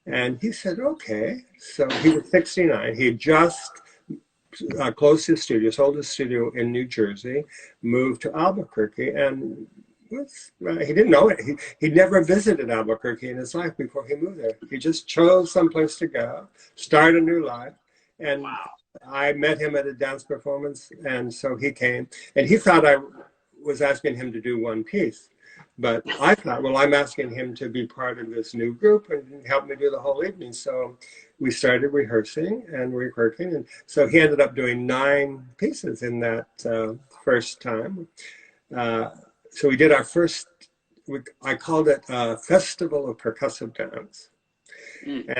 And he said, okay. So he was 69. He had just closed his studio, sold his studio in New Jersey, moved to Albuquerque, and he didn't know it. He'd never visited Albuquerque in his life before he moved there. He just chose someplace to go, start a new life. And wow. I met him at a dance performance, and so he came, and he thought I was asking him to do one piece. But I thought, well, I'm asking him to be part of this new group and help me do the whole evening. So we started rehearsing and rehearsing. And so he ended up doing 9 pieces in that first time. So we did our first, I called it Festival of Percussive Dance.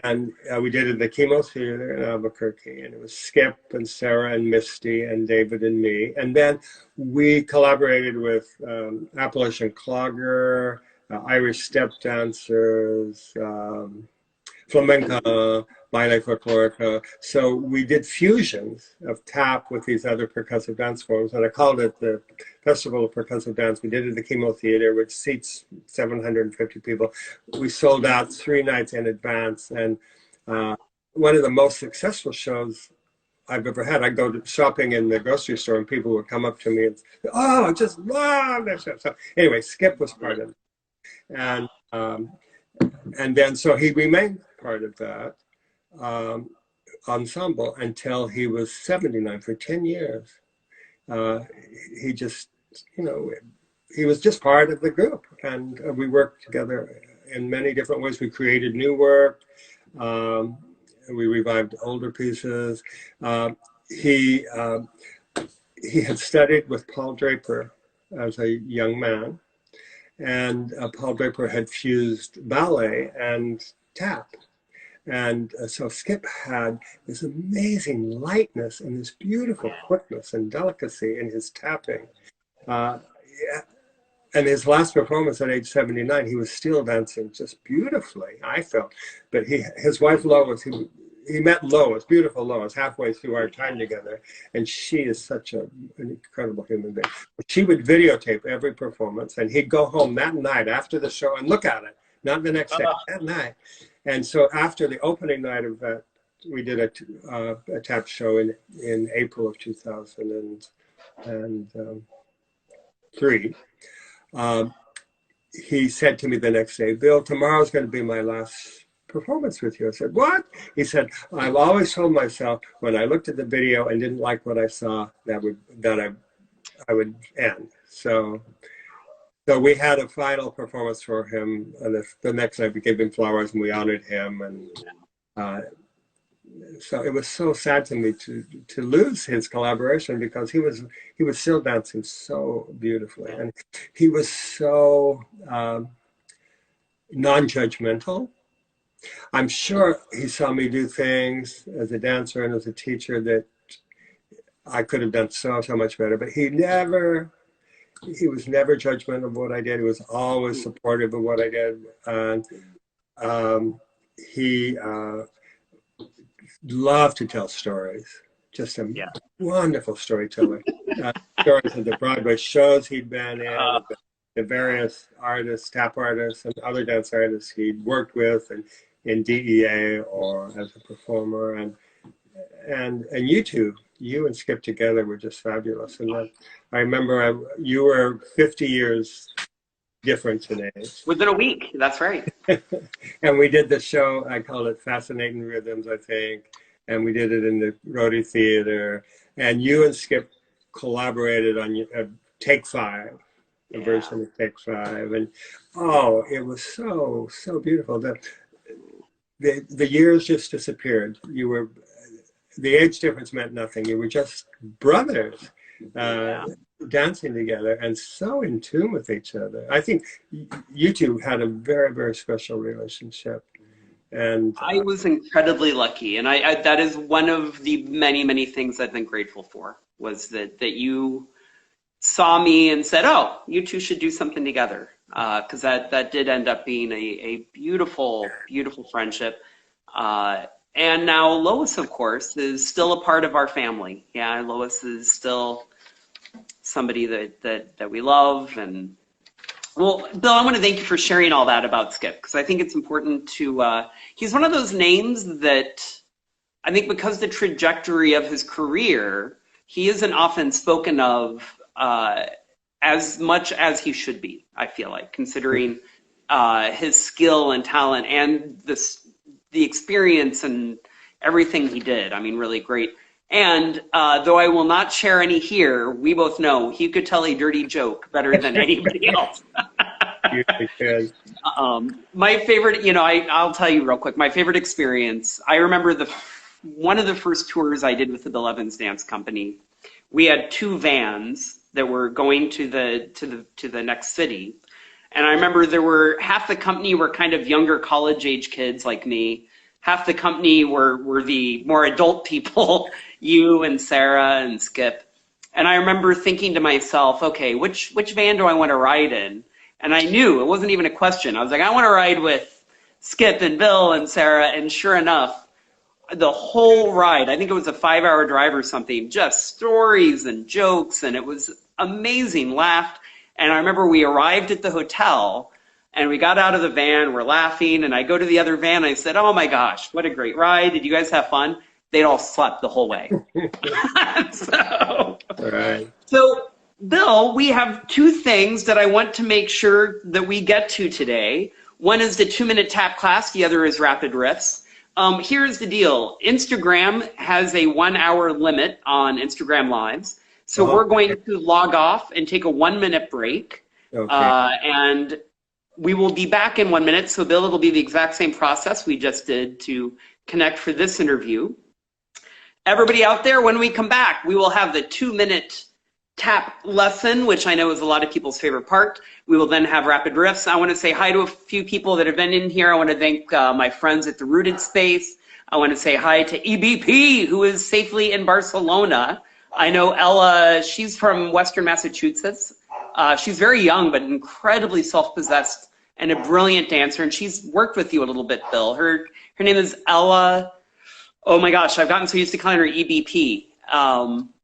And we did it in the Chemo Theater in Albuquerque, and it was Skip and Sarah and Misty and David and me. And then we collaborated with Appalachian Clogger, Irish step dancers, flamenco, baile folklorica. So we did fusions of tap with these other percussive dance forms, and I called it the Festival of Percussive Dance. We did it at the Chemo Theater, which seats 750 people. We sold out 3 nights in advance, and one of the most successful shows I've ever had. I go to shopping in the grocery store, and people would come up to me and say, "Oh, I just love this show." So anyway, Skip was part of it, and then so he remained part of that ensemble until he was 79 for 10 years. He just, he was just part of the group, and we worked together in many different ways. We created new work. We revived older pieces. He had studied with Paul Draper as a young man, and Paul Draper had fused ballet and tap. And so Skip had this amazing lightness and this beautiful quickness and delicacy in his tapping. And his last performance at age 79, he was still dancing just beautifully, I felt. But his wife Lois, he met Lois, beautiful Lois, halfway through our time together. And she is such an incredible human being. She would videotape every performance, and he'd go home that night after the show and look at it, not the next day, that night. And so after the opening night of that, we did a tap show in April of 2003. He said to me the next day, "Bill, tomorrow's going to be my last performance with you." I said, "What?" He said, "I've always told myself when I looked at the video and didn't like what I saw, that I would end." So we had a final performance for him, and the next night we gave him flowers and we honored him. And so it was so sad to me to lose his collaboration, because he was still dancing so beautifully, and he was so non-judgmental. I'm sure he saw me do things as a dancer and as a teacher that I could have done so much better, but he was never judgmental of what I did. He was always supportive of what I did. And he loved to tell stories. Just a wonderful storyteller. Stories of the Broadway shows he'd been in, the various artists, tap artists, and other dance artists he'd worked with, and in DEA or as a performer. And you two, you and Skip together were just fabulous. And I remember you were 50 years difference in age. Within a week, that's right. And we did the show, I called it Fascinating Rhythms, I think, and we did it in the Rotary Theater. And you and Skip collaborated on Take Five, a version of Take Five. And oh, it was so, so beautiful. The years just disappeared. You were, the age difference meant nothing. You were just brothers. Dancing together and so in tune with each other. I think you two had a very, very special relationship. And I was incredibly lucky, and I that is one of the many, many things I've been grateful for, was that you saw me and said, oh, you two should do something together, because that did end up being a beautiful, beautiful friendship. And now Lois, of course, is still a part of our family. Yeah, Lois is still somebody that we love. And well, Bill, I want to thank you for sharing all that about Skip, because I think it's important to, he's one of those names that I think, because the trajectory of his career, he isn't often spoken of as much as he should be, I feel like, considering his skill and talent and the experience and everything he did. I mean, really great. And though I will not share any here, we both know he could tell a dirty joke better than anybody else. My favorite, I'll tell you real quick, my favorite experience, I remember one of the first tours I did with the Bill Evans Dance Company. We had 2 vans that were going to the next city. And I remember there were half the company were kind of younger college age kids like me. Half the company were the more adult people, you and Sarah and Skip. And I remember thinking to myself, okay, which van do I want to ride in? And I knew, it wasn't even a question. I was like, I want to ride with Skip and Bill and Sarah. And sure enough, the whole ride, I think it was a 5-hour drive or something, just stories and jokes. And it was amazing, laughed. And I remember we arrived at the hotel and we got out of the van, we're laughing, and I go to the other van, and I said, oh my gosh, what a great ride. Did you guys have fun? They'd all slept the whole way. So, Bill, we have 2 things that I want to make sure that we get to today. One is the 2-minute tap class, the other is rapid riffs. Here's the deal. Instagram has a 1-hour limit on Instagram Lives. So we're going to log off and take a 1-minute break. And we will be back in 1 minute. So Bill, it'll be the exact same process we just did to connect for this interview. Everybody out there, when we come back, we will have the 2-minute tap lesson, which I know is a lot of people's favorite part. We will then have rapid riffs. I want to say hi to a few people that have been in here. I want to thank my friends at the Rooted Space. I want to say hi to EBP, who is safely in Barcelona. I know Ella, she's from Western Massachusetts. She's very young, but incredibly self-possessed and a brilliant dancer. And she's worked with you a little bit, Bill. Her name is Ella. Oh my gosh, I've gotten so used to calling her EBP.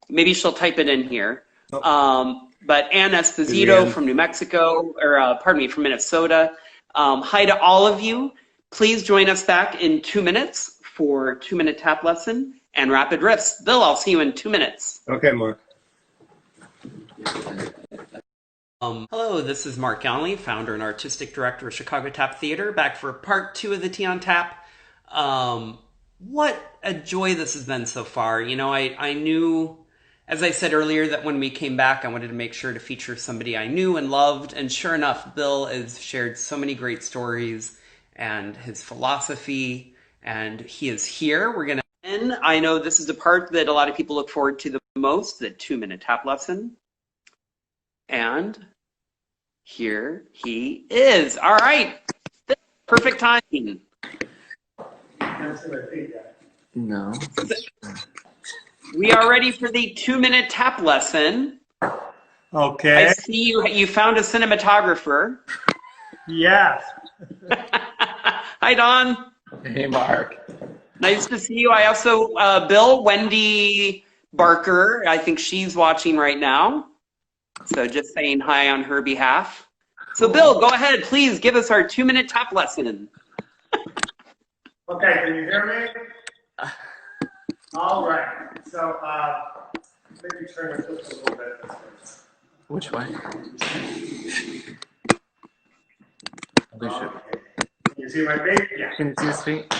Maybe she'll type it in here. But Ann Esposito from New Mexico, or pardon me, from Minnesota. Hi to all of you. Please join us back in 2 minutes for 2-minute tap lesson and rapid riffs. Bill, I'll see you in 2 minutes. Okay, Mark. Hello, this is Mark Gallenly, founder and artistic director of Chicago Tap Theater, back for part 2 of the Tea on Tap. What a joy this has been so far. I knew, as I said earlier, that when we came back, I wanted to make sure to feature somebody I knew and loved. And sure enough, Bill has shared so many great stories and his philosophy, and he is here. We're going to end. I know this is the part that a lot of people look forward to the most, the 2-minute tap lesson. And here he is. All right. Perfect timing. No. We are ready for the 2-minute tap lesson. Okay. I see you found a cinematographer. Yes. Hi, Don. Hey, Mark. Nice to see you. I also, Bill, Wendy Barker, I think she's watching right now. So just saying hi on her behalf. So Bill, go ahead, please give us our 2-minute tap lesson. Okay, can you hear me? All right. So maybe turn this just a little bit. Which way? see my face? Yeah. Can you see his feet?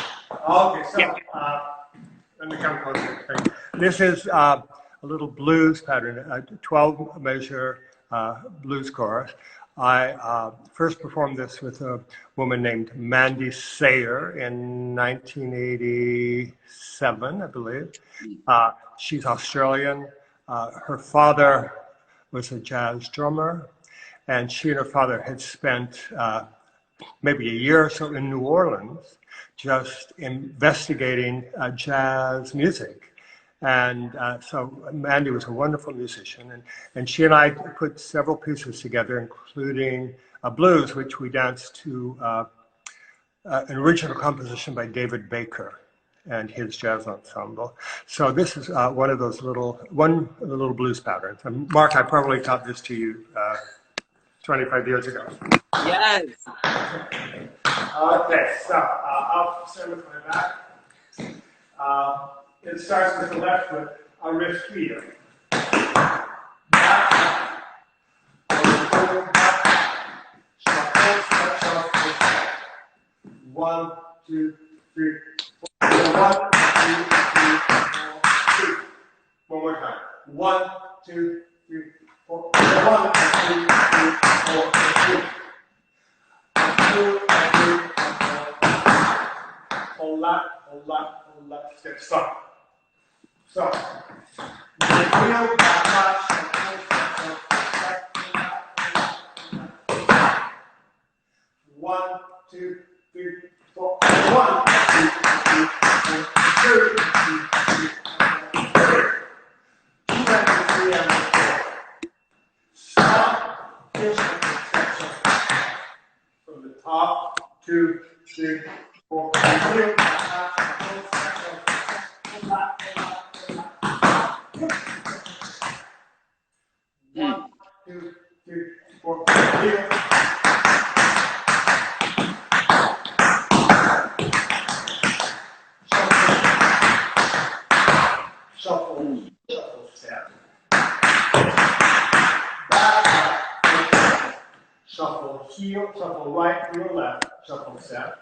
Okay, so let me come closer. This is a little blues pattern, a 12 measure blues chorus. I first performed this with a woman named Mandy Sayer in 1987, I believe. She's Australian. Her father was a jazz drummer, and she and her father had spent maybe a year or so in New Orleans just investigating jazz music. And so Mandy was a wonderful musician, and she and I put several pieces together, including a blues, which we danced to an original composition by David Baker and his jazz ensemble. So this is one of those little blues patterns. And Mark, I probably taught this to you 25 years ago. Yes. Okay, so I'll start with my back. It starts with the left foot, a wrist feeder. Back, shuffle, shuffle, shuffle. 1, 2, 3, 4. 1, 2, 3, 4, 2. One more time. 1, 2, 3, 4. 1, 2, 3, 4, 2. Hold left, step, stop. Stop. One, two, three, four. 1, 2, 3, 4. Stop. From the top, 2, 3, 4. 1, 2, 3, 4. Shuffle, step. Back, shuffle, heel, shuffle right, heel, left, shuffle, step.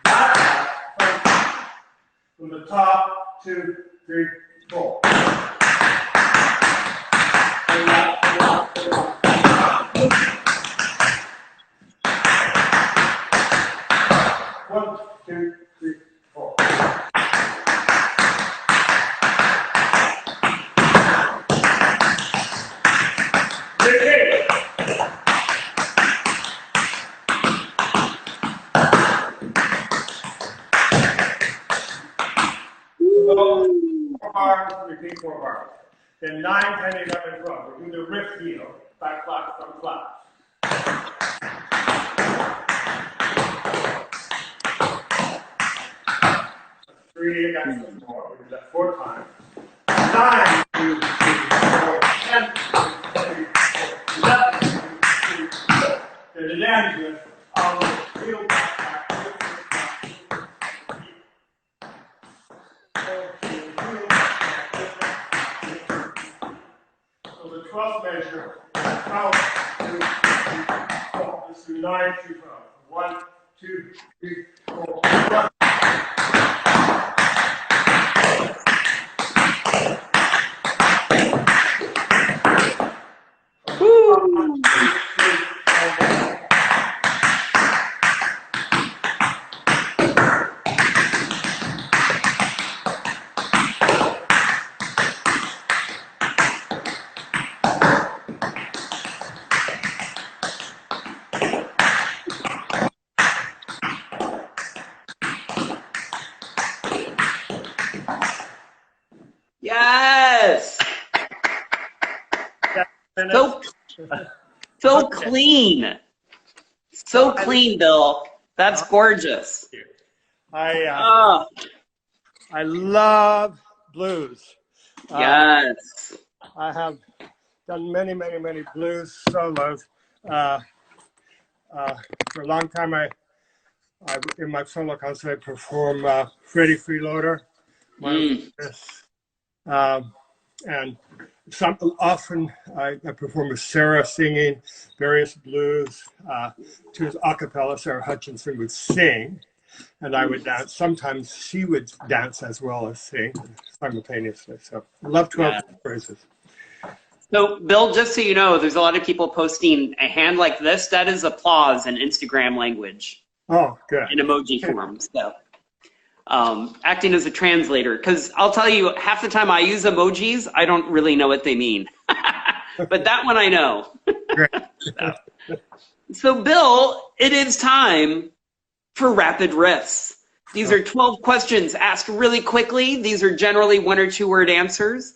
Back, from the top, 2, 3, 4. One, two, three, 4. Repeat 4 bars. Then 9, 10, 11, 12. We do the riff heel, back flat, front flat. Three, that's 4. We do that 4 times. 9, 2, 3, 4, 10, 2, 3, 4, 11, 2, 3, 4. Then it ends with on the heel, back, So the 12th measure, count, 2, 3, 4. Let's do 9 through 12. 1, 2, 3, 4, 1. Yes. So clean. So clean, Bill. That's gorgeous. I love blues. Yes. I have done many blues solos. For a long time, I in my solo concert, I perform Freddie Freeloader. And often I perform with Sarah singing various blues. She was a cappella. Sarah Hutchinson would sing, and I would dance. Sometimes she would dance as well as sing simultaneously. So I love 12 phrases. So, Bill, just so you know, there's a lot of people posting a hand like this. That is applause in Instagram language. Oh, good. In emoji form. So, acting as a translator, because I'll tell you, half the time I use emojis, I don't really know what they mean. But that one I know. Great. So, Bill, it is time for rapid riffs. These are 12 questions asked really quickly. These are generally 1 or 2 word answers.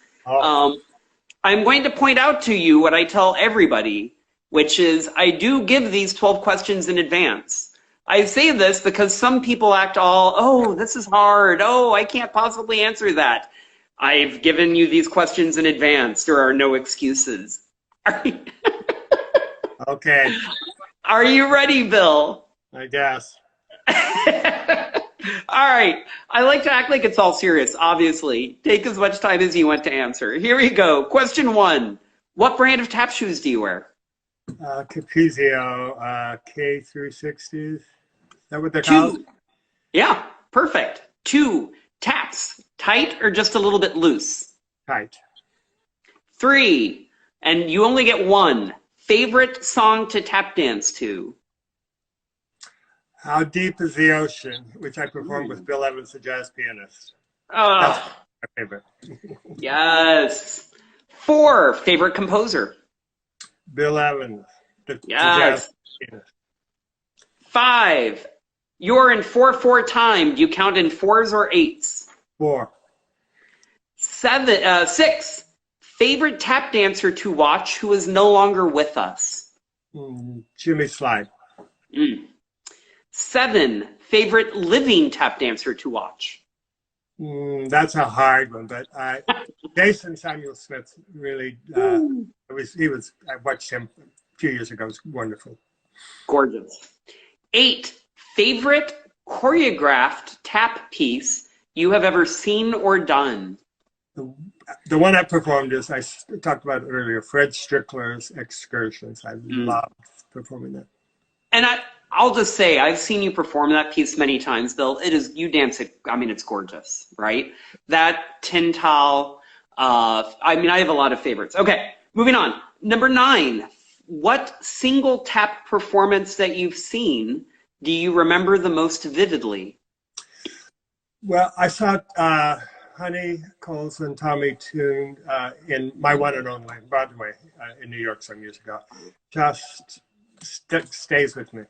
I'm going to point out to you what I tell everybody, which is I do give these 12 questions in advance. I say this because some people act all, oh, this is hard. Oh, I can't possibly answer that. I've given you these questions in advance. There are no excuses. Okay. Are you ready, Bill? I guess. All right. I like to act like it's all serious, obviously. Take as much time as you want to answer. Here we go. Question 1. What brand of tap shoes do you wear? Capezio K360s. Is that what they're called? 2. Yeah, perfect. 2. Taps, tight or just a little bit loose? Tight. 3. And you only get 1. Favorite song to tap dance to? How Deep is the Ocean, which I performed with Bill Evans, the jazz pianist. Oh, That's my favorite. yes. 4. Favorite composer? Bill Evans, the Yes. jazz pianist. 5. You're in 4/4 time. Do you count in 4s or 8s? 4. 6. Favorite tap dancer to watch who is no longer with us? Jimmy Slide. 7. Favorite living tap dancer to watch? That's a hard one, but Jason Samuel Smith really, I watched him a few years ago. It was wonderful. Gorgeous. 8. Favorite choreographed tap piece you have ever seen or done? The one I performed is, I talked about it earlier, Fred Strickler's Excursions. I loved performing that. And I'll just say, I've seen you perform that piece many times, Bill. You dance it, I mean, it's gorgeous, right? That Tintal, I mean, I have a lot of favorites. Okay, moving on. Number 9, what single tap performance that you've seen do you remember the most vividly? Well, I saw Honey Coles and Tommy Tune in My One and Only Broadway in New York some years ago. Just stays with me.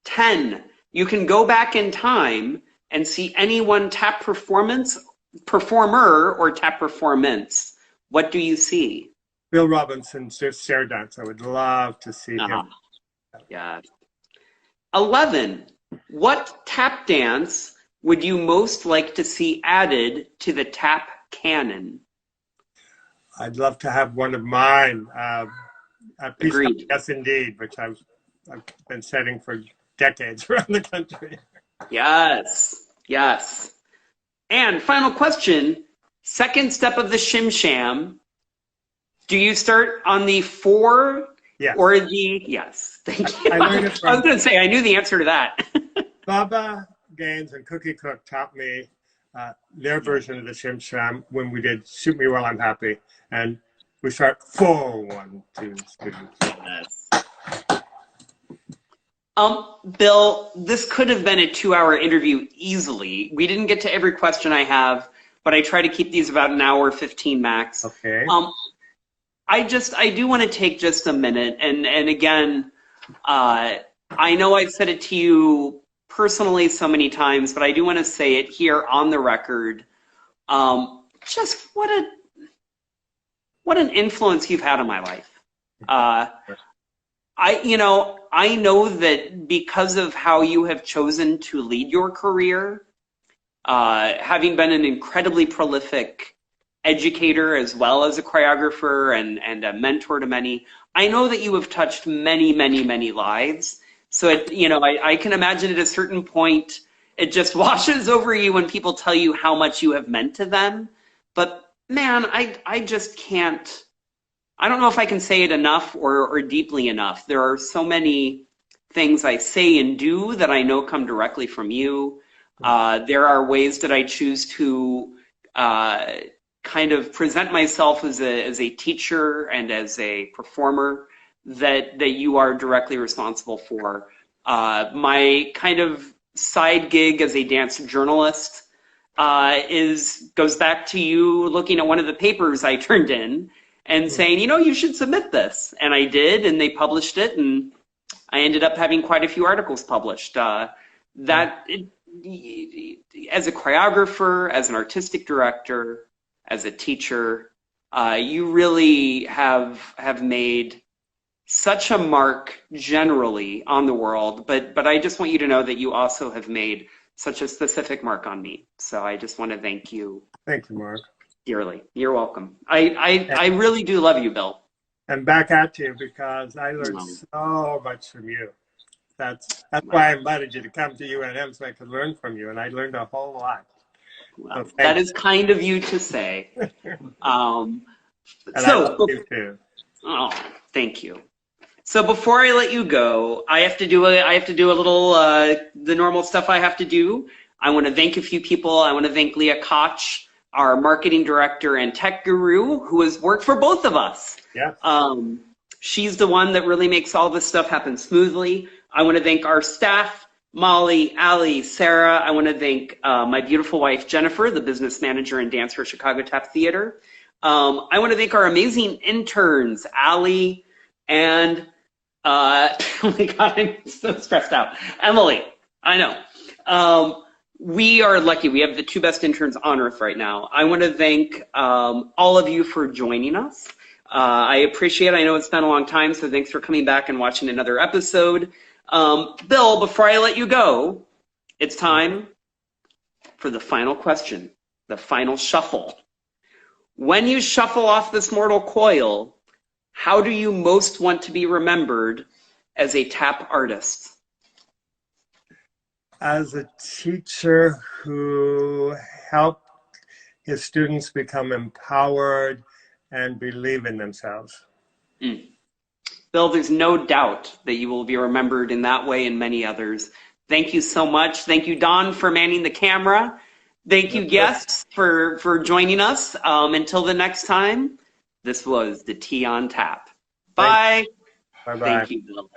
10. You can go back in time and see any one tap performer or tap performance. What do you see? Bill Robinson's Share Dance. I would love to see him. Yeah. 11. What tap dance would you most like to see added to the tap canon? I'd love to have one of mine. A piece Agreed. of Yes Indeed, which I've been setting for decades around the country. Yes. Yes. And final question. Second step of the Shim Sham. Do you start on the 4 Yes. or the... Yes. Thank you. I learned it from- I was going to say, I knew the answer to that. Baba Gaines and Cookie Cook taught me their version of the Shim Sham when we did Shoot Me While I'm Happy. And we start 4, 1, 2, 3. Yes. Bill, this could have been a 2-hour interview easily. We didn't get to every question I have, but I try to keep these about an hour, 15 max. Okay. I do want to take just a minute, and again, I know I've said it to you personally so many times, but I do want to say it here on the record. Just what an influence you've had on my life. I know that because of how you have chosen to lead your career, having been an incredibly prolific educator as well as a choreographer and a mentor to many, I know that you have touched many, many, many lives. So, I can imagine at a certain point, it just washes over you when people tell you how much you have meant to them. But man, I just can't. I don't know if I can say it enough or deeply enough. There are so many things I say and do that I know come directly from you. There are ways that I choose to kind of present myself as a teacher and as a performer that you are directly responsible for. My kind of side gig as a dance journalist goes back to you looking at one of the papers I turned in and saying, you know, you should submit this. And I did, and they published it, and I ended up having quite a few articles published. As a choreographer, as an artistic director, as a teacher, you really have made such a mark generally on the world, but I just want you to know that you also have made such a specific mark on me. So I just want to thank you. Thank you, Mark. Dearly. You're welcome. I really do love you, Bill. And back at you, because I learned so much from you. That's why I invited you to come to UNM so I could learn from you, and I learned a whole lot. Well, that is kind of you to say. And I love you too. Oh, thank you. So before I let you go, I have to do a little the normal stuff I have to do. I want to thank a few people. I want to thank Leah Koch, our marketing director and tech guru, who has worked for both of us. Yeah. She's the one that really makes all this stuff happen smoothly. I want to thank our staff, Molly, Allie, Sarah. I want to thank my beautiful wife, Jennifer, the business manager and dancer at Chicago Tap Theater. I want to thank our amazing interns, Allie and, oh my God, I'm so stressed out. Emily, I know. We are lucky. We have the two best interns on earth right now. I want to thank all of you for joining us. I appreciate it. I know it's been a long time, so thanks for coming back and watching another episode. Bill, before I let you go, it's time for the final question, the final shuffle. When you shuffle off this mortal coil, how do you most want to be remembered as a tap artist? As a teacher who helped his students become empowered and believe in themselves. Bill, there's no doubt that you will be remembered in that way and many others. Thank you so much. Thank you, Don, for manning the camera. Thank you, guests, for joining us. Until the next time, this was the Tea on Tap. Bye. Bye-bye. Thank you, Bill.